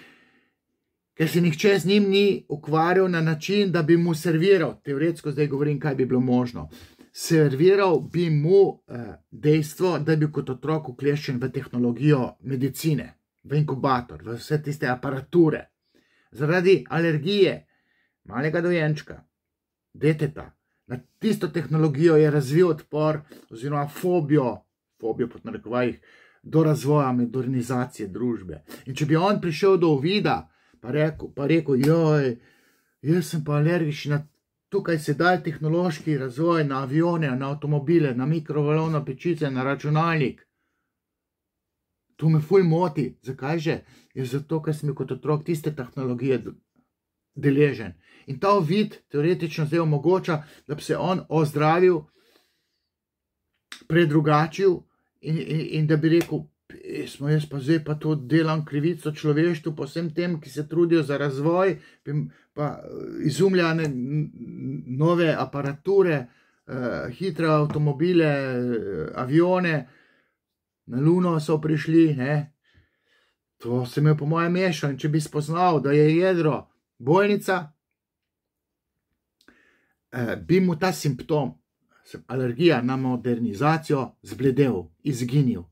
S1: ker se nihče z njim ni ukvarjal na način, da bi mu serviral, teoretsko zdaj govorim, kaj bi bilo možno, serviral bi mu dejstvo, da je bil kot otrok ukleščen v tehnologijo medicine, v inkubator, v vse tiste aparature. Zaradi alergije malega dojenčka, deteta, na tisto tehnologijo je razvil odpor oziroma fobijo pod narekovajih, do razvoja modernizacije družbe. In če bi on prišel do uvida, pa rekel, joj, jaz sem pa alergičen na tukaj sedaj tehnološki razvoj, na avione, na avtomobile, na mikrovalovne pečice, na računalnik. To me ful moti. Zakaj že? Je zato, ker sem kot otrok tiste tehnologije deležen. In ta uvid teoretično zdaj omogoča, da bi se on ozdravil, predrugačil in da bi rekel, jaz pa zdaj pa to delam krivico človeštvu, po vsem tem, ki se trudijo za razvoj, pa izumlja nove aparature, hitre avtomobile, avione, na Luno so prišli, to se mi je po mojem mešal. In če bi spoznal, da je jedro bolnica, bi mu ta simptom, alergija na modernizacijo, zbledel, izginil.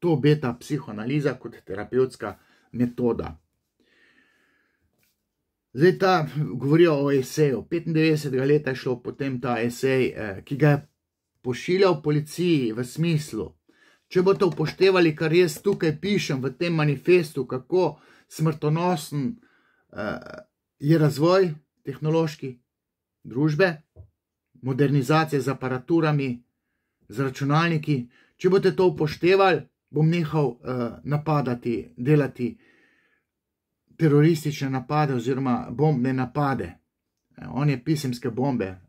S1: To obeta psihoanaliza kot terapevtska metoda. Zdaj govorijo o eseju. 95. leta je šlo potem ta esej, ki ga je pošiljal policiji v smislu, če boste upoštevali, kar jaz tukaj pišem v tem manifestu, kako smrtonosen je razvoj tehnološki družbe, modernizacije z aparaturami, z računalniki, če boste to upoštevali, bom nehal napadati, delati teroristične napade oziroma bombne napade. On je pisemske bombe,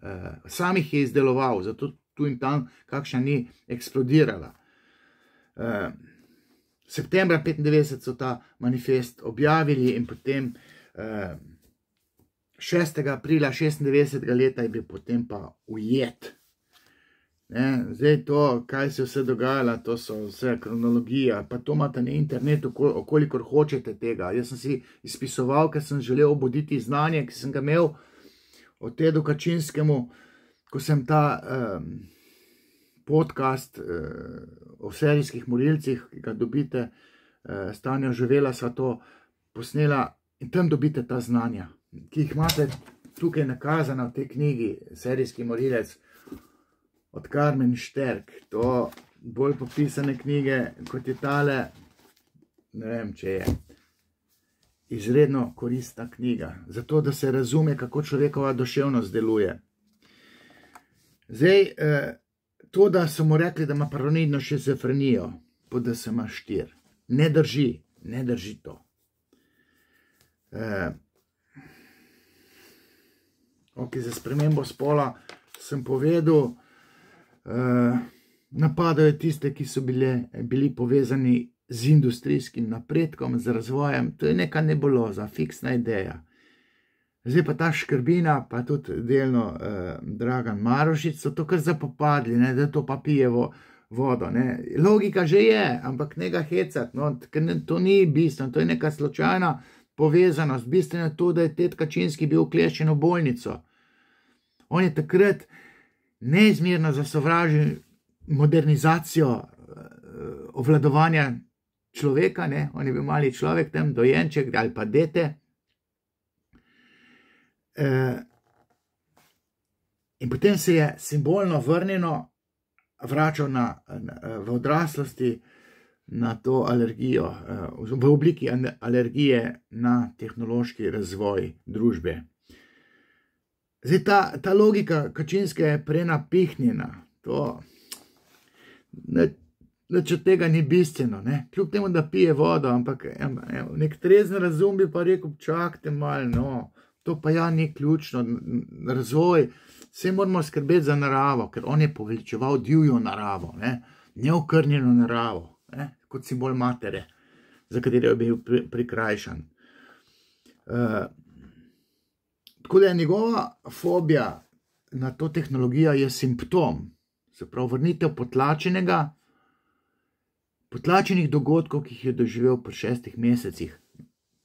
S1: sam jih je izdeloval, zato tu in tam kakšna ni eksplodirala. Septembra 1995 so ta manifest objavili in potem 6. aprila 96. leta je bil potem pa ujet. Zdaj to, kaj se vse dogajalo, to so vse kronologija, pa to imate na internetu, kolikor hočete tega. Jaz sem si izpisoval, ker sem želel obuditi znanje, ki sem ga imel od Tedu Kačinskemu, ko sem ta podcast o serijskih morilcih, ki ga dobite, Stanja živela sva to posnela in tam dobite ta znanja, ki jih imate tukaj nakazana v tej knjigi Serijski morilec od Karmen Šterk. To bolj popisane knjige, kot je tale, ne vem, če je izredno koristna knjiga, zato da se razume, kako človekova duševnost deluje. Zdaj, to, da so mu rekli, da ima paranoidno šizofrenijo po DSM-4, ne drži to. Ok, za spremembo spola sem povedal, napadajo tiste, ki so bili povezani z industrijskim napredkom, z razvojem. To je neka nebuloza, fiksna ideja. Zdaj pa ta Škrbina, pa tudi delno Dragan Marušič, so to kar zapopadli, da to pa pije vodo. Logika že je, ampak ne ga hecati, ker to ni bistveno, to je neka slučajna povezanost. Bistveno je to, da je Ted Kačinski bil ukleščen v bolnico. On je takrat neizmerno zasovražil modernizacijo obvladovanja človeka, on je bil mali človek tam, dojenček ali pa dete. In potem se je simbolno vračal v odraslosti na to alergijo, v obliki alergije na tehnološki razvoj družbe. Zdaj, ta logika Kačinske je prenapihnjena, nič od tega ni bistveno, kljub temu, da pije vodo, ampak nek trezen razum bi pa rekel, čakajte malo, to pa ja ni ključno, razvoj, vse moramo skrbeti za naravo, ker on je poveličeval divjo naravo, neokrnjeno naravo, kot simbol matere, za katero je bil prikrajšan. Tako da je njegova fobija na to tehnologijo je simptom, se pravi vrnitev potlačenih dogodkov, ki jih je doživel pri 6 mesecih,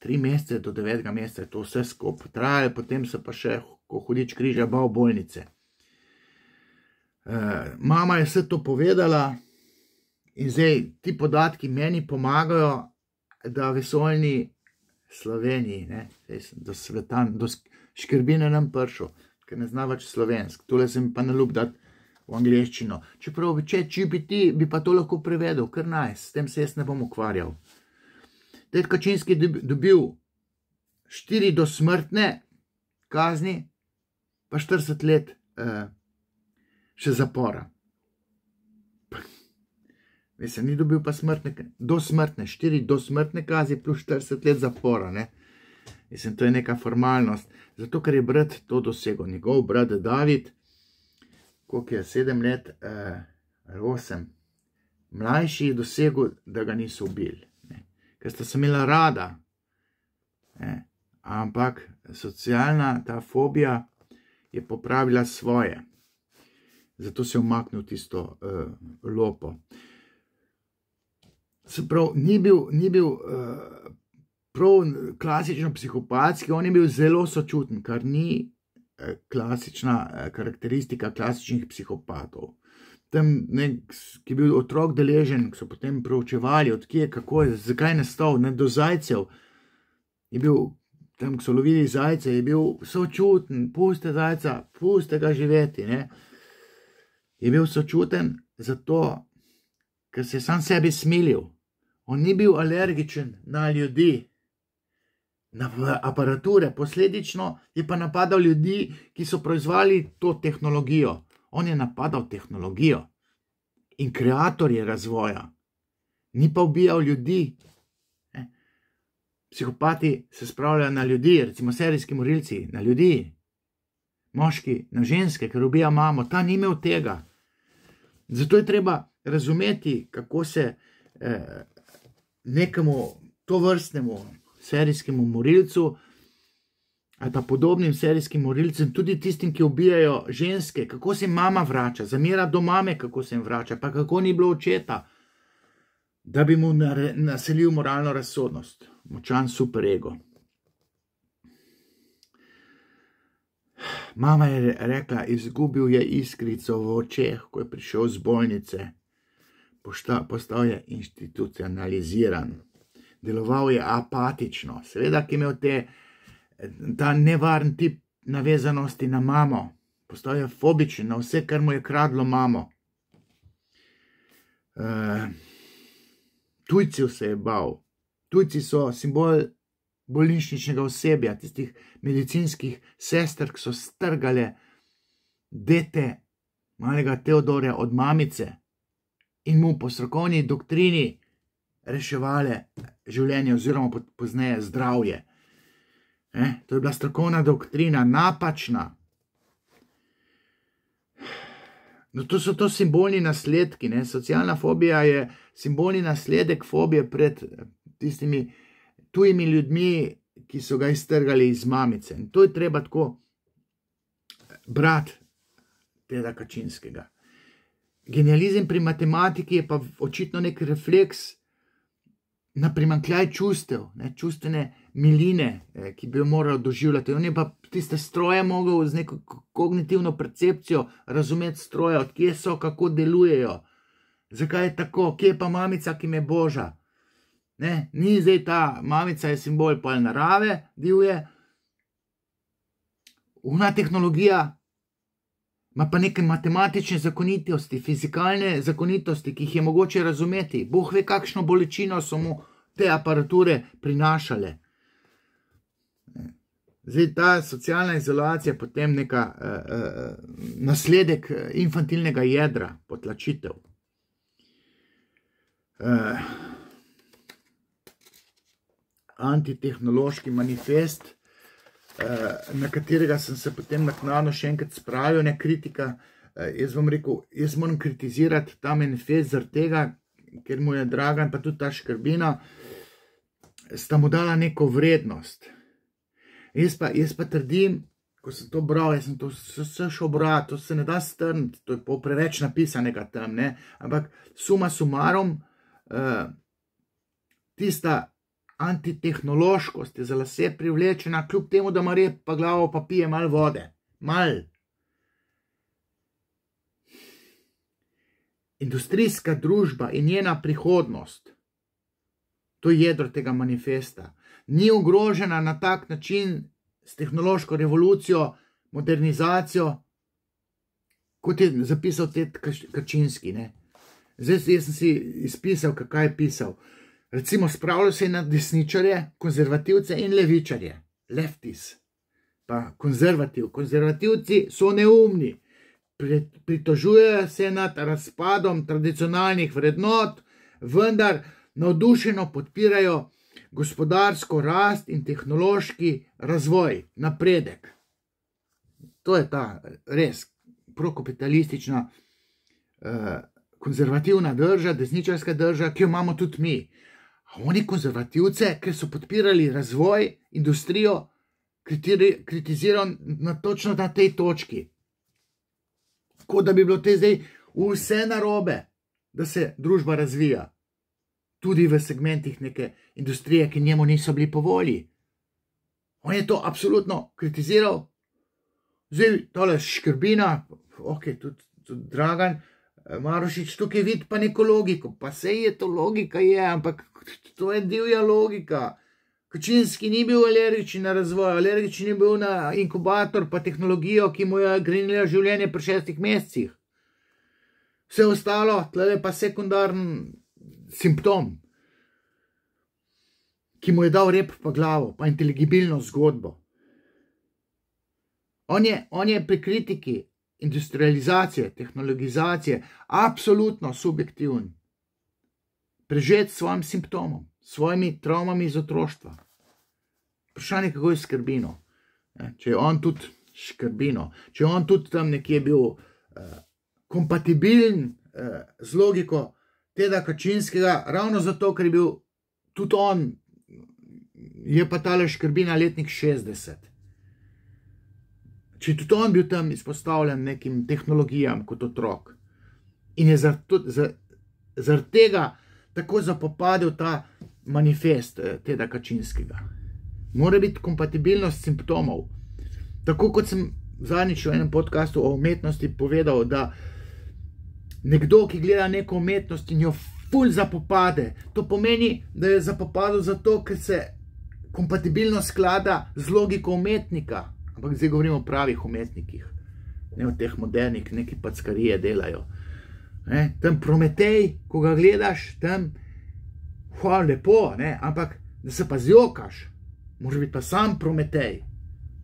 S1: 3 mesece do 9. meseca je to vse skupaj trajalo, potem se pa še, ko hudič križa, bal bolnice. Mama je vse to povedala in zdaj ti podatki meni pomagajo, da vesoljni Sloveniji, do sveta, do Škrbine nam prišel, ker ne zna več slovensk. Tole sem pa naljub dati v angleščino. Čeprav bi ChatGPT bi pa to lahko prevedel, kar s tem se jaz ne bom ukvarjal. Ted Kačinski je dobil 4 dosmrtne kazni, pa 40 let še zapora. Mislim, ni dobil pa dosmrtne, 4 dosmrtne kazni plus 40 let zapora, Mislim, to je neka formalnost, zato ker je brat to dosegel. Njegov brat David, koliko je, 7 let, 8, mlajši je dosegel, da ga niso ubili. Ker sta se imela rada, ampak socialna ta fobija je popravila svoje. Zato se je umaknil tisto lopo. Se pravi, ni bil prav klasično psihopatski, on je bil zelo sočuten, kar ni klasična karakteristika klasičnih psihopatov. Tam, ki je bil otrok deležen, so potem proučevali, odkje, kako je, zakaj je nastal, do zajcev, je bil, tam, ko so lovili zajce, je bil sočuten, puste zajca, puste ga živeti, je bil sočuten zato, ker se je sam sebi smilil. On ni bil alergičen na ljudi, na aparature, posledično je pa napadal ljudi, ki so proizvali to tehnologijo. On je napadal tehnologijo in kreatorje razvoja, ni pa ubijal ljudi. Psihopati se spravljajo na ljudi, recimo serijski morilci, na ljudi, moški na ženske, ker ubija mamo, ta ni imel tega. Zato je treba razumeti, kako se nekemu tovrstnemu serijskemu morilcu ali pa podobnim serijskim morilcem, tudi tistim, ki ubijajo ženske, kako se mama vrača, zamera do mame, kako se jim vrača, pa kako ni bilo očeta, da bi mu naselil moralno razsodnost. Močan superego. Mama je rekla, izgubil je iskrico v očeh, ko je prišel z bolnice. Postal je institucionaliziran. Deloval je apatično. Seveda, ki je imel ta nevaren tip navezanosti na mamo. Postal je fobičen na vse, kar mu je kradlo mamo. Tujcev se je bal. Tujci so simbol bolnišničnega osebja, tistih medicinskih sester, ki so strgale dete malega Teodorja od mamice in mu po strokovni doktrini reševale življenje oziroma pozneje zdravje. To je bila strokovna doktrina, napačna. No, to so to simbolni nasledki. Socialna fobija je simbolni nasledek fobije pred tistimi tujimi ljudmi, ki so ga iztrgali iz mamice. In to je treba tako brati tega Kačinskega. Genializem pri matematiki je pa očitno nek refleks na primanjkljaj čustev, čustvene miline, ki bi jo moral doživljati. On je pa tiste stroje mogel z neko kognitivno percepcijo razumeti stroje, odkje so, kako delujejo, zakaj je tako, kje je pa mamica, ki me boža. Ni zdaj ta mamica je simbol pol narave, divje. Ona tehnologija ima pa neke matematične zakonitosti, fizikalne zakonitosti, ki jih je mogoče razumeti. Bog ve, kakšno bolečino so mu te aparature prinašale. Zdaj ta socialna izolacija je potem neka nasledek infantilnega jedra, potlačitev. Antitehnološki manifest, na katerega sem se potem naknadno še enkrat spravil, ne kritika. Jaz bom rekel, jaz moram kritizirati ta manifest zaradi tega, ker mu je Dragan, pa tudi ta Škrbina, sta mu dala neko vrednost. Jaz pa trdim, ko sem to bral, jaz sem to vse šel brati, to se ne da strniti, to je pol preveč napisanega tam, ampak suma sumarum, tista antitehnološkost je za lase privlečena, kljub temu, da ima rep pa glavo pa pije malo vode. Industrijska družba in njena prihodnost, to je jedro tega manifesta, ni ogrožena na tak način s tehnološko revolucijo, modernizacijo, kot je zapisal Ted Kačinski. Zdaj jaz sem si izpisal, kaj je pisal. Recimo, spravljal se je na desničarje, konzervativce in levičarje. Leftis. Pa konzervativci so neumni. Pritožujejo se nad razpadom tradicionalnih vrednot, vendar navdušeno podpirajo gospodarsko rast in tehnološki razvoj, napredek. To je ta res prokapitalistična konzervativna drža, desničarska drža, ki jo imamo tudi mi. A oni konzervativce, ker so podpirali razvoj, industrijo, kritizirajo točno na tej točki. Kot da bi bilo te zdaj vse narobe, da se družba razvija. Tudi v segmentih neke industrije, ki njemu niso bili po volji. On je to absolutno kritiziral. Zdaj, tole Škrbina, tudi Dragan Marušič, tukaj vidi pa neko logiko. Pa sej je to logika, ampak to je divja logika. Kačinski ni bil alergičen na razvoj, alergičen je bil na inkubator pa tehnologijo, ki mu je grenila življenje pri 6 mesecih. Vse ostalo, tle pa sekundarni simptom, ki mu je dal rep pa glavo, pa inteligibilno zgodbo. On je pri kritiki industrializacije, tehnologizacije absolutno subjektiven. Prežet s svojim simptomom, svojimi travmami iz otroštva. Vprašanje, kako je skrbino. Če je on tudi skrbino, če je on tudi tam nekje bil kompatibilen z logiko Teda Kačinskega, ravno zato, ker je bil tudi on, je pa tale Škrbina letnik 60. Če je tudi on bil tam izpostavljen nekim tehnologijam kot otrok in je zaradi tega tako zapopadel ta manifest Teda Kačinskega. Mora biti kompatibilnost simptomov. Tako kot sem zadnjič v enem podcastu o umetnosti povedal, da nekdo, ki gleda neko umetnost in jo ful zapopade, to pomeni, da je zapopadel zato, ker se kompatibilno sklada z logiko umetnika. Ampak zdaj govorimo o pravih umetnikih, ne o teh modernih, neki packarije delajo. Tam Prometej, ko ga gledaš, tam hvala lepo, ampak da se pa zjokaš, mora biti pa sam Prometej,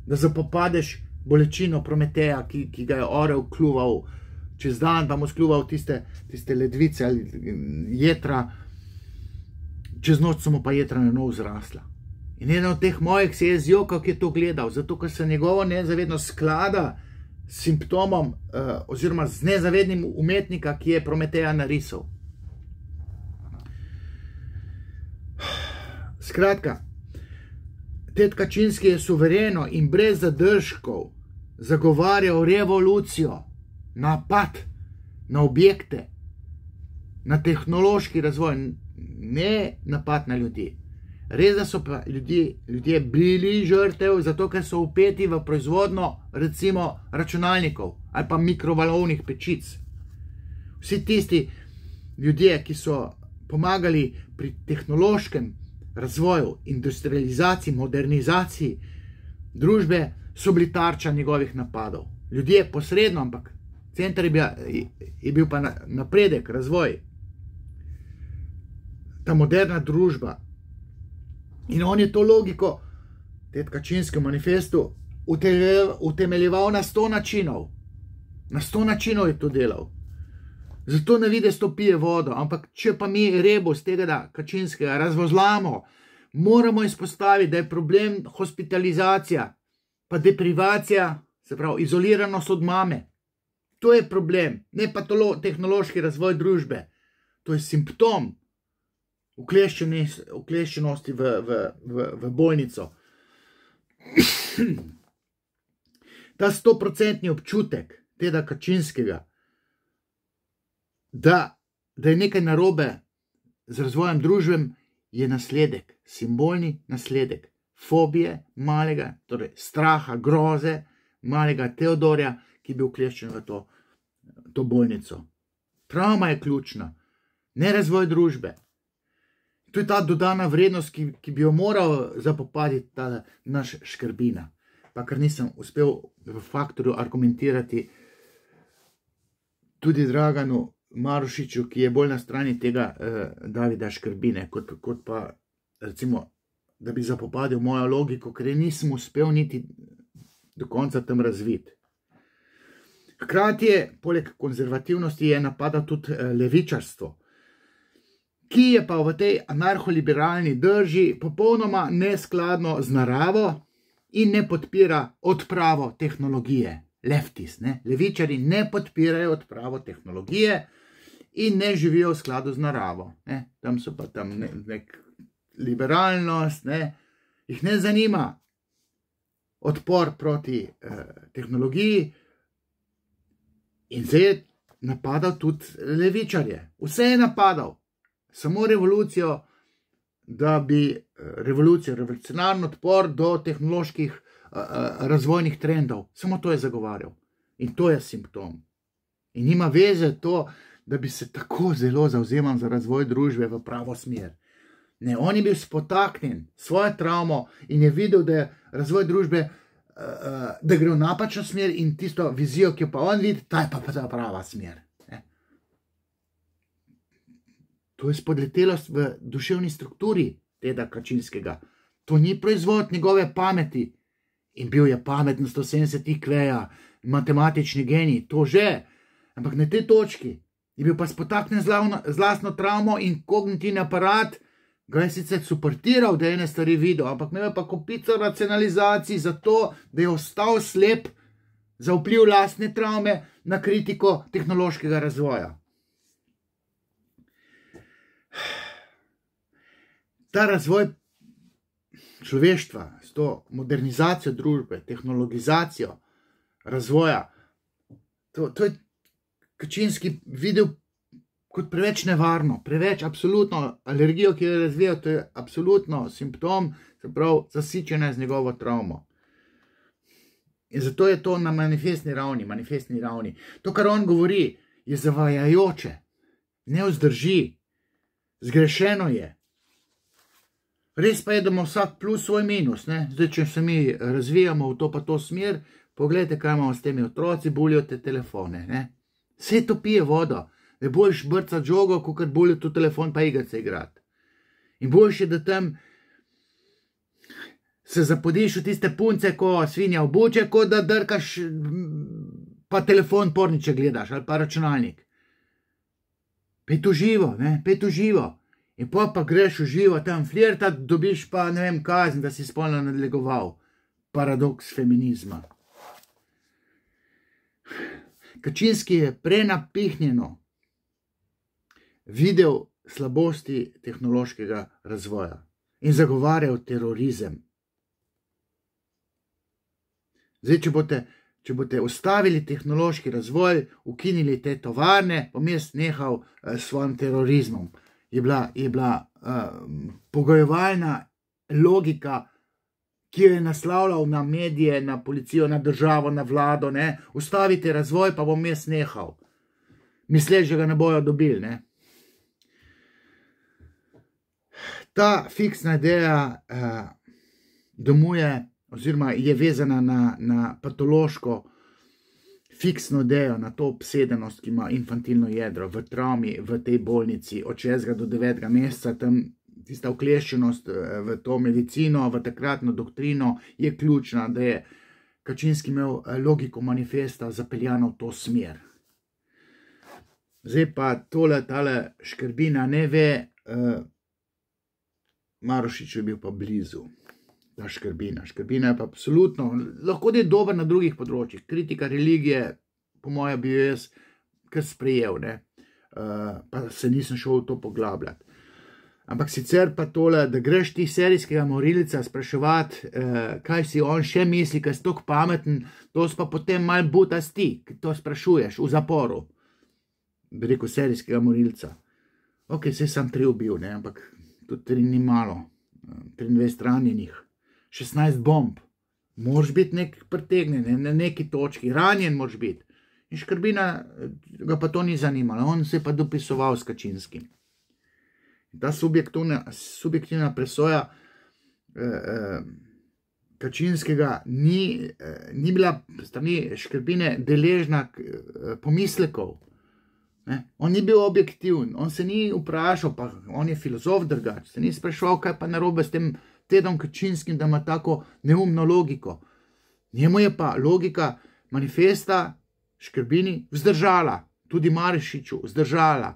S1: da zapopadeš bolečino Prometeja, ki ga je orel kljuval čez dan, pa mu skljuval tiste ledvice ali jetra, čez noč so mu pa jetra na nov zrasla. In eden od teh mojih se je zjokal, ki je to gledal, zato ker se njegovo nezavednost sklada s simptomom oziroma z nezavednim umetnika, ki je Prometeja narisal. Skratka, Ted Kačinski je suvereno in brez zadržkov zagovarjal revolucijo, napad na objekte, na tehnološki razvoj, ne napad na ljudi. Res, da so pa ljudje bili žrtev, zato ker so vpeti v proizvodno, recimo, računalnikov ali pa mikrovalovnih pečic. Vsi tisti ljudje, ki so pomagali pri tehnološkem razvoju, industrializaciji, modernizaciji družbe, so bili tarča njegovih napadov. Ljudje posredno, ampak center je bil pa napredek, razvoj. Ta moderna družba. In on je to logiko, Ted Kačinski v manifestu, utemeljeval na 100 načinov. Na 100 načinov je to delal. Zato ne vidi, da pije vodo, ampak če pa mi rebus tega Kačinskega razvozlamo, moramo izpostaviti, da je problem hospitalizacija, pa deprivacija, se pravi izoliranost od mame. To je problem, ne pa tehnološki razvoj družbe. To je simptom ukleščenosti v bolnico. Ta 100% občutek Teda Kačinskega, da je nekaj narobe z razvojem družbe, je nasledek, simbolni nasledek fobije malega, torej straha, groze malega Teodorja, ki je bil ukleščen v to bolnico. Travma je ključna, ne razvoj družbe. To je ta dodana vrednost, ki bi jo moral zapopaditi ta naš Škrbina. Pa ker nisem uspel v Faktorju argumentirati tudi Draganu Marušiču, ki je bolj na strani tega Davida Škrbine, kot pa recimo, da bi zapopadil mojo logiko, ker je nisem uspel niti do konca tam razviti. Hkrati je, poleg konzervativnosti, je napadal tudi levičarstvo, ki je pa v tej anarholiberalni drži popolnoma neskladno z naravo in ne podpira odpravo tehnologije. Leftis, levičari ne podpirajo odpravo tehnologije in ne živijo v skladu z naravo. Tam so pa tam nek liberalnost, jih ne zanima odpor proti tehnologiji in zdaj je napadal tudi levičarje. Vse je napadal, samo revolucijo, da bi revolucionarni odpor do tehnoloških razvojnih trendov, samo to je zagovarjal. In to je simptom. In nima veze to, da bi se tako zelo zavzemal za razvoj družbe v pravo smer. Ne, on je bil spotaknjen svojo travmo in je videl, da je razvoj družbe, da gre v napačno smer in tisto vizijo, ki jo pa on vidi, ta je pa ta prava smer. To je spodletelost v duševni strukturi tega Kačinskega. To ni proizvod njegove pameti. In bil je pameten 170 IQ-ja, matematični genij, to že. Ampak na tej točki je bil pa spotaknen z lastno travmo in kognitivni aparat ga je sicer suportiral, da je ene stvari videl, ampak imel je pa kopico racionalizacij za to, da je ostal slep za vpliv lastne travme na kritiko tehnološkega razvoja. Ta razvoj človeštva s to modernizacijo družbe, tehnologizacijo razvoja, to je Kačinski videl kot preveč nevarno, preveč absolutno alergijo, ki jo je razvijal, to je absolutno simptom, se pravi zasičena z njegovo travmo. In zato je to na manifestni ravni. To, kar on govori, je zavajajoče, ne vzdrži, zgrešeno je. Res pa je, da ima vsak plus svoj minus. Ne? Zdaj, če se mi razvijamo v to pa to smer, pogledajte, kaj imamo s temi otroci, bulijo te telefone. Ne? Vse to pije vodo. Ne boljš brcati žogo, kot bulijo tu telefon pa igrice igrati. In boljš je, da tam se zapodiš v tiste punce, ko svinja obuče, kot da drkaš pa telefon porniče gledaš ali pa računalnik. Pet v živo, ne? Pet v živo. In pa greš v živo tam flirtat, dobiš pa, ne vem, kazen, da si spolno nadlegoval. Paradoks feminizma. Kačinski je prenapihnjeno videl slabosti tehnološkega razvoja in zagovarjal terorizem. Zdaj, če boste ustavili tehnološki razvoj, ukinili te tovarne, bom jaz nehal s svojim terorizmom. Je bila pogojevalna logika, ki jo je naslavljal na medije, na policijo, na državo, na vlado. Ne? Ustavite razvoj, pa bom jaz nehal. Misleč, da ga ne bojo dobili. Ne? Ta fiksna ideja domuje, oziroma je vezana na patološko fiksno idejo, na to obsedenost, ki ima infantilno jedro v travmi, v tej bolnici od 6. do 9. meseca, tam tista vkleščenost v to medicino, v takratno doktrino je ključna, da je Kačinski imel logiko manifesta zapeljano v to smer. Zdaj pa tale Škrbina ne ve, Marošič je bil pa blizu. Ta Škrbina. Škrbina je pa absolutno, lahko da je dober na drugih področjih. Kritika religije, po mojem, bi jo jaz kar sprejel, ne? Pa se nisem šel v to poglabljati. Ampak sicer pa tole, da greš ti serijskega morilca spraševati, kaj si on še misli, kaj si toliko pameten, to si pa potem malo butasti, ki to sprašuješ v zaporu. Bi rekel serijskega morilca. Ok, saj sem 3 ubil, ne? Ampak tudi 3 ni malo. 23 ranjenih. 16 bomb, moraš biti nek pretegnjen, na neki točki, ranjen moraš biti. In Škrbina ga pa to ni zanimalo, on se je pa dopisoval s Kačinskim. Ta subjektivna presoja Kačinskega ni bila strani Škrbine deležna pomislekov. Ne? On ni bil objektiven, on se ni vprašal, pa on je filozof drugač, se ni spraševal, kaj pa narobe s tem Tedom Kačinskim, da ima tako neumno logiko. Njemu je pa logika manifesta Škrbini vzdržala, tudi Marošiču vzdržala.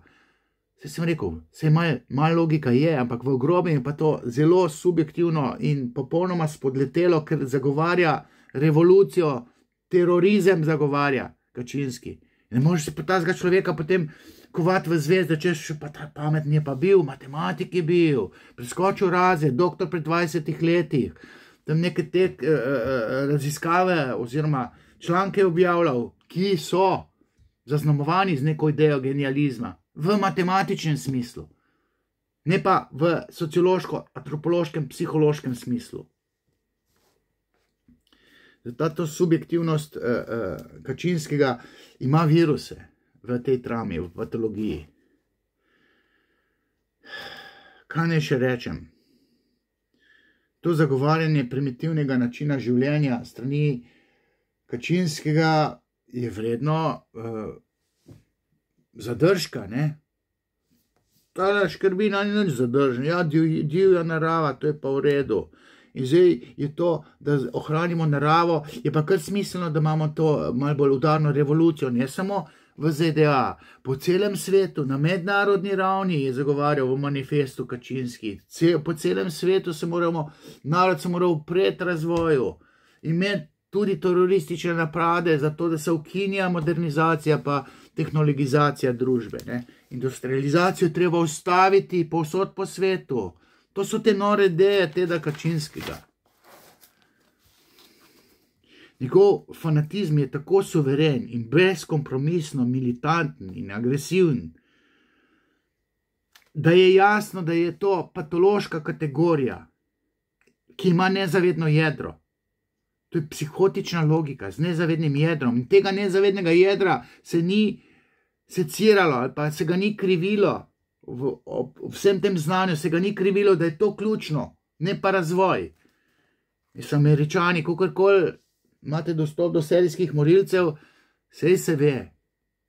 S1: Saj sem rekel, saj malo logika je, ampak v grobi je pa to zelo subjektivno in popolnoma spodletelo, ker zagovarja revolucijo, terorizem zagovarja Kačinski. Ne možeš pa tazga človeka potem kovati v zvezde, češ pa ta pametni je pa bil, matematik je bil, preskočil razred, doktor pred 20 letih, tam neke te raziskave oziroma članke objavljal, ki so zaznamovani z neko idejo genializma, v matematičnem smislu, ne pa v sociološko, antropološkem, psihološkem smislu. Ta subjektivnost Kačinskega ima viruse v tej travmi, v patologiji. Kaj naj še rečem? To zagovarjanje primitivnega načina življenja strani Kačinskega je vredno zadržka, ne? ta škrbina ni nič zadržena, ja, divja narava, to je pa v redu. In zdaj je to, da ohranimo naravo, je pa kar smiselno, da imamo to malo bolj udarno revolucijo, ne samo v ZDA, po celem svetu, na mednarodni ravni je zagovarjal v manifestu Kačinski. Po celem svetu narod se mora upreti razvoju, imeti tudi teroristične napade, zato da se ukinja modernizacija pa tehnologizacija družbe. Ne? Industrializacijo treba ustaviti povsod po svetu. To so te nore ideje tega Kačinskega. Njegov fanatizm je tako suveren in brezkompromisno militanten in agresiven, da je jasno, da je to patološka kategorija, ki ima nezavedno jedro. To je psihotična logika z nezavednim jedrom. In tega nezavednega jedra se ni seciralo ali pa se ga ni krivilo. V vsem tem znanju se ga ni krivilo, da je to ključno, ne pa razvoj. Mislim, Američani, kakorkoli imate dostop do serijskih morilcev, sej se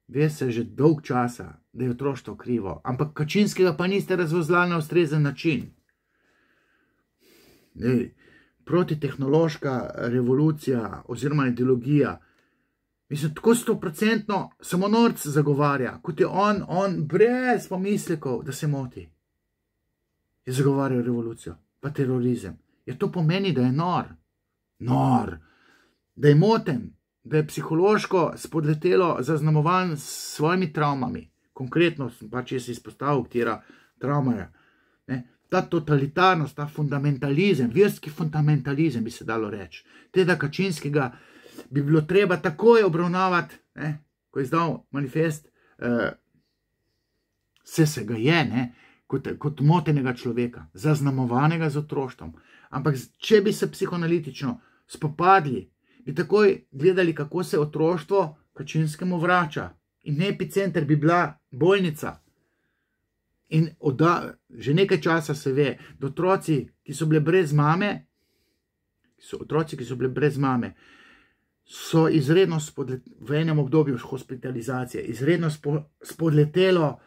S1: ve se že dolg časa, da je otroštvo krivo, ampak Kačinskega pa niste razvozlali na ustrezen način. Protitehnološka revolucija oziroma ideologija, mislim, tako 100% samo norc zagovarja, kot je on brez pomislekov, da se moti. Je zagovarjal revolucijo, pa terorizem. Ja, to pomeni, da je nor, da je moten, da je psihološko spodletelo zaznamovan s svojimi travmami. Konkretno, pač jaz izpostavil, katera travma je. Ta totalitarnost, ta fundamentalizem, verski fundamentalizem bi se dalo reči. Tega Kačinskega bi bilo treba takoj obravnavati, ko je izdal manifest, se ga je, kot motenega človeka, zaznamovanega z otroštvom. Ampak če bi se psihoanalitično spopadli, bi takoj gledali, kako se otroštvo Kačinskemu vrača. In epicenter bi bila bolnica. In že nekaj časa se ve, da otroci, ki so bili brez mame, so izredno v enem obdobju hospitalizacije, izredno spodletelo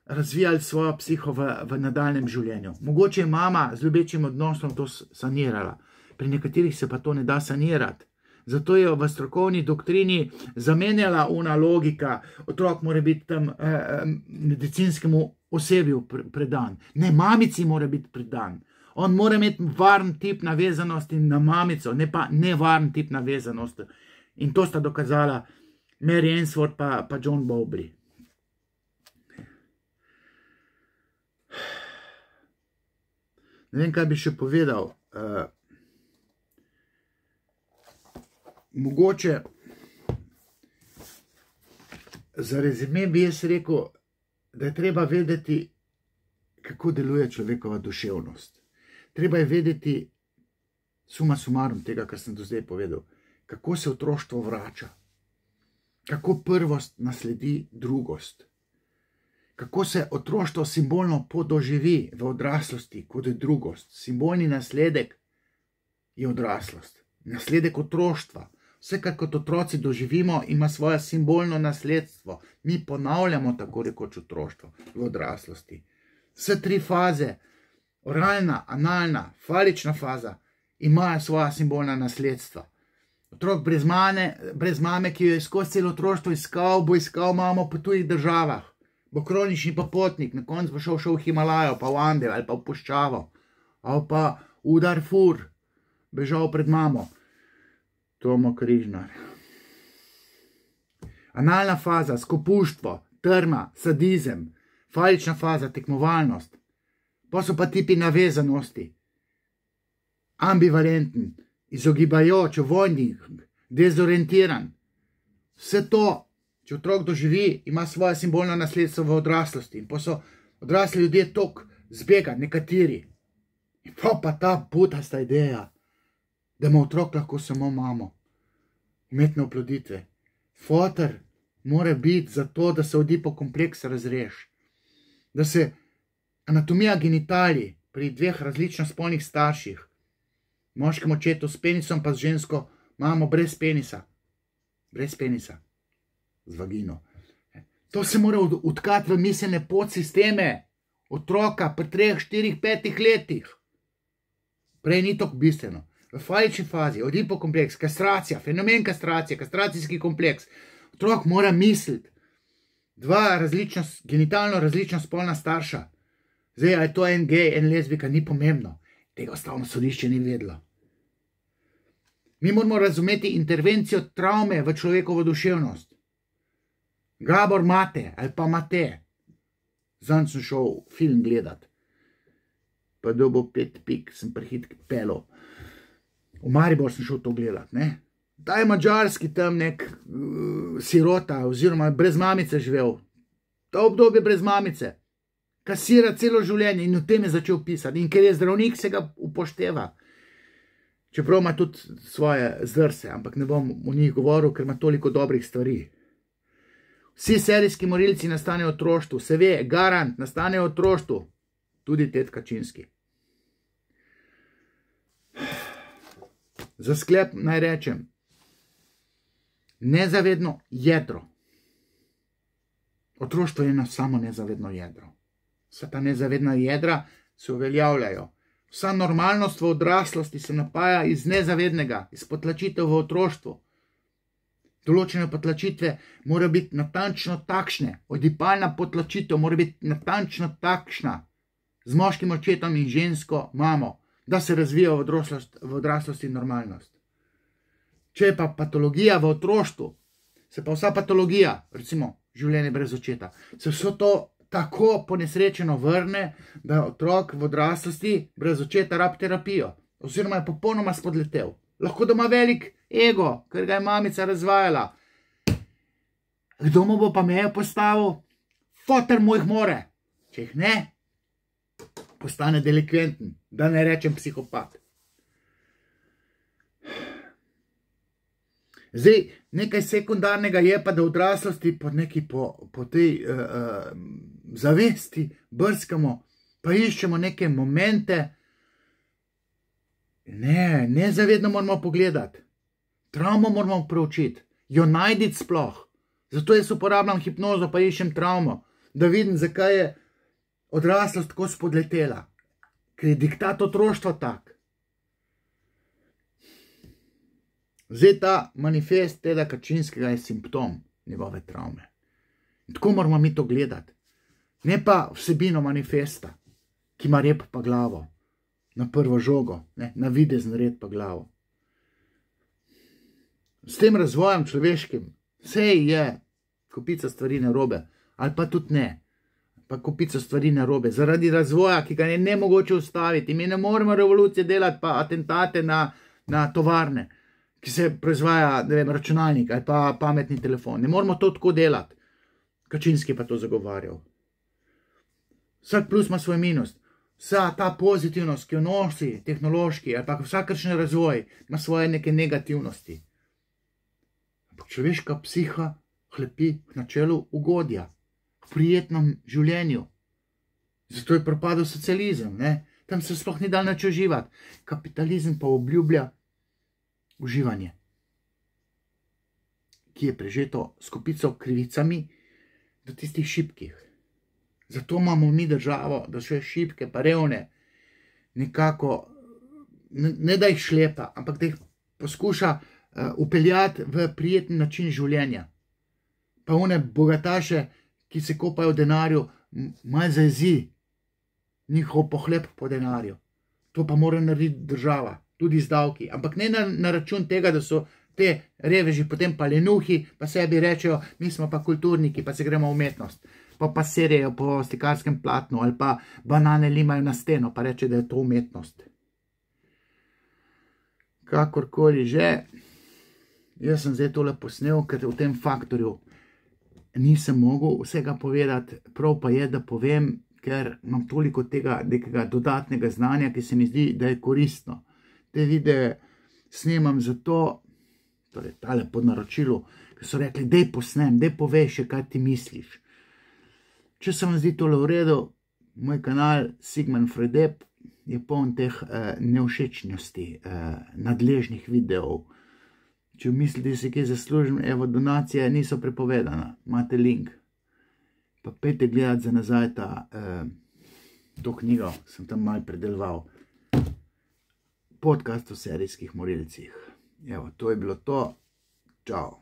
S1: razvijali svojo psiho v nadaljnem življenju. Mogoče je mama z ljubečim odnosom to sanirala, pri nekaterih se pa to ne da sanirati. Zato je v strokovni doktrini zamenjala ona logika, otrok mora biti tam medicinskemu osebju predan. Ne, mamici mora biti predan. On mora imeti varen tip navezanosti na mamico, ne pa nevaren tip navezanosti. In to sta dokazala Mary Ainsworth pa John Bowlby. Ne vem, kaj bi še povedal. Mogoče za rezime bi jaz rekel, da je treba vedeti, kako deluje človekova duševnost. Treba je vedeti, suma sumarum tega, kar sem do zdaj povedal, kako se otroštvo vrača, kako prvost nasledi drugost, kako se otroštvo simbolno podoživi v odraslosti kot drugost. Simbolni nasledek je odraslost, nasledek otroštva. Vse, kar kot otroci doživimo, ima svoje simbolno nasledstvo. Mi ponavljamo tako rekoč otroštvo v odraslosti. Vse tri faze, oralna, analna, falična faza, imajo svoja simbolna nasledstva. Otrok brez mame, ki jo je skozi celo otroštvo iskal, bo iskal mamo po tujih državah. Bo kronični popotnik, na koncu bo šel v Himalajo, pa v Ande, ali pa v puščavo, ali pa v Darfur, bežal pred mamo. Tomo Križnar. Analna faza, skopuštvo, trma, sadizem, falična faza, tekmovalnost. Pa so pa tipi navezanosti. Ambivalenten, izogibajoč, vojnik, dezorientiran. Vse to, če otrok doživi, ima svoje simbolno nasledstvo v odraslosti. In pa so odrasli ljudje tok zbega, nekateri. In pa ta butasta ideja, da ima otrok lahko samo mamo. Umetne oploditve. Foter mora biti zato, da se Oedipo kompleks razreš. Da se anatomija genitalij pri dveh različno spolnih starših, moškem očetu s penisom pa z žensko mamo brez penisa. Brez penisa. Z vagino. To se mora utkati v miselne podsisteme otroka pri 3, 4, 5 letih. Prej ni tako bistveno. V falični fazi, odipokompleks, kastracija, fenomen kastracije, kastracijski kompleks. Otrok mora misliti. Dva genitalno različna spolna starša. Zdaj, a je to en gej, en lezbika, ni pomembno. Tega Ustavno sodišče ni vedlo. Mi moramo razumeti intervencijo travme v človekovo duševnost. Gabor Mate ali pa Mate. Zanj sem šel film gledat. Pa dobo 5 pik, sem prehitk pelil. V Maribor sem šel to gledat, ne. Ta je mađarski tam nek sirota oziroma brez mamice živel. To obdobje brez mamice. Kasira celo življenje in v tem je začel pisati. In ker je zdravnik, se ga upošteva. Čeprav ima tudi svoje zdrse, ampak ne bom o njih govoril, ker ima toliko dobrih stvari. Vsi serijski morilci nastanejo v otroštvu, se ve, garant, nastanejo v otroštvu. Tudi Ted Kačinski. Za sklep naj rečem, nezavedno jedro. Otroštvo je eno samo nezavedno jedro. Vsa ta nezavedna jedra se uveljavljajo. Vsa normalnost v odraslosti se napaja iz nezavednega, iz potlačitev v otroštvu. Določene potlačitve mora biti natančno takšne. Odipalna potlačitev mora biti natančno takšna. Z moškim očetom in žensko mamo, da se razvija v odraslosti normalnost. Če je pa patologija v otroštvu, se pa vsa patologija, recimo življenje brez očeta, se vso to tako ponesrečeno vrne, da otrok v odraslosti brez očeta rab terapijo, oziroma je popolnoma spodletel. Lahko da ima velik ego, ker ga je mamica razvajala. Kdo mu bo pa mejo postavil? Foter mu jih more. Če jih ne, postane delikventen, da ne rečem psihopat. Zdaj, nekaj sekundarnega je pa, da v odraslosti po tej zavesti brskamo, pa iščemo neke momente. Ne, nezavedno moramo pogledati. Travmo moramo preučiti. Jo najditi sploh. Zato jaz uporabljam hipnozo, pa iščem travmo, da vidim, zakaj je odraslost tako spodletela. Ker je diktat otroštva tak. Zdaj ta manifest Teda Kačinskega je simptom njegove travme. In tako moramo mi to gledati. Ne pa vsebino manifesta, ki ima rep pa glavo. Na prvo žogo, ne, na videzen red pa glavo. S tem razvojem človeškim, sej je kopica stvari narobe, ali pa tudi ne. Pa kopica stvari narobe, zaradi razvoja, ki ga je nemogoče ustaviti. Mi ne moremo revolucije delati, pa atentate na tovarne, ki se proizvaja, ne vem, računalnik ali pa pametni telefon. Ne moremo to tako delati. Kačinski pa to zagovarjal. Vsak plus ima svoj minus. Vsa ta pozitivnost, ki jo nosi tehnološki ali pa vsakršen razvoj, ima svoje neke negativnosti. Ampak človeška psiha hlepi k načelu ugodja, k prijetnem življenju. Zato je propadel socializem, ne? Tam se sploh ni dal nič uživati. Kapitalizem pa obljublja uživanje, ki je prežeto s kopico krivicami do tistih šibkih. Zato imamo mi državo, da so šibke pa revne nekako, ne da jih šlepa, ampak da jih poskuša upeljati v prijeten način življenja. Pa one bogataše, ki se kopajo v denarju, malo zajezi njihov pohlep po denarju. To pa mora narediti država, tudi z davki. Ampak ne na račun tega, da so te reveži potem pa lenuhi, pa sebi rečejo, mi smo pa kulturniki, pa se gremo v umetnost. Pa serijo po slikarskem platnu ali pa banane limajo na steno, pa reče, da je to umetnost. Kakorkoli že, jaz sem zdaj tole posnel, ker v tem faktorju nisem mogel vsega povedati, prav pa je, da povem, ker imam toliko tega nekega dodatnega znanja, ki se mi zdi, da je koristno. Te videe snemam zato, torej tale pod naročilu, ker so rekli, dej posnem, dej povej še, kaj ti misliš. Če se vam zdi tole v redu, moj kanal Sigmund Freudep je poln teh nevšečnosti, nadležnih videov. Če mislite, da si kaj zaslužim, evo, donacije niso prepovedane, imate link. Pa pejte gledati za nazaj ta to knjigo sem tam malo predeloval. Podcast o serijskih morilcih. Evo, to je bilo to. Čau.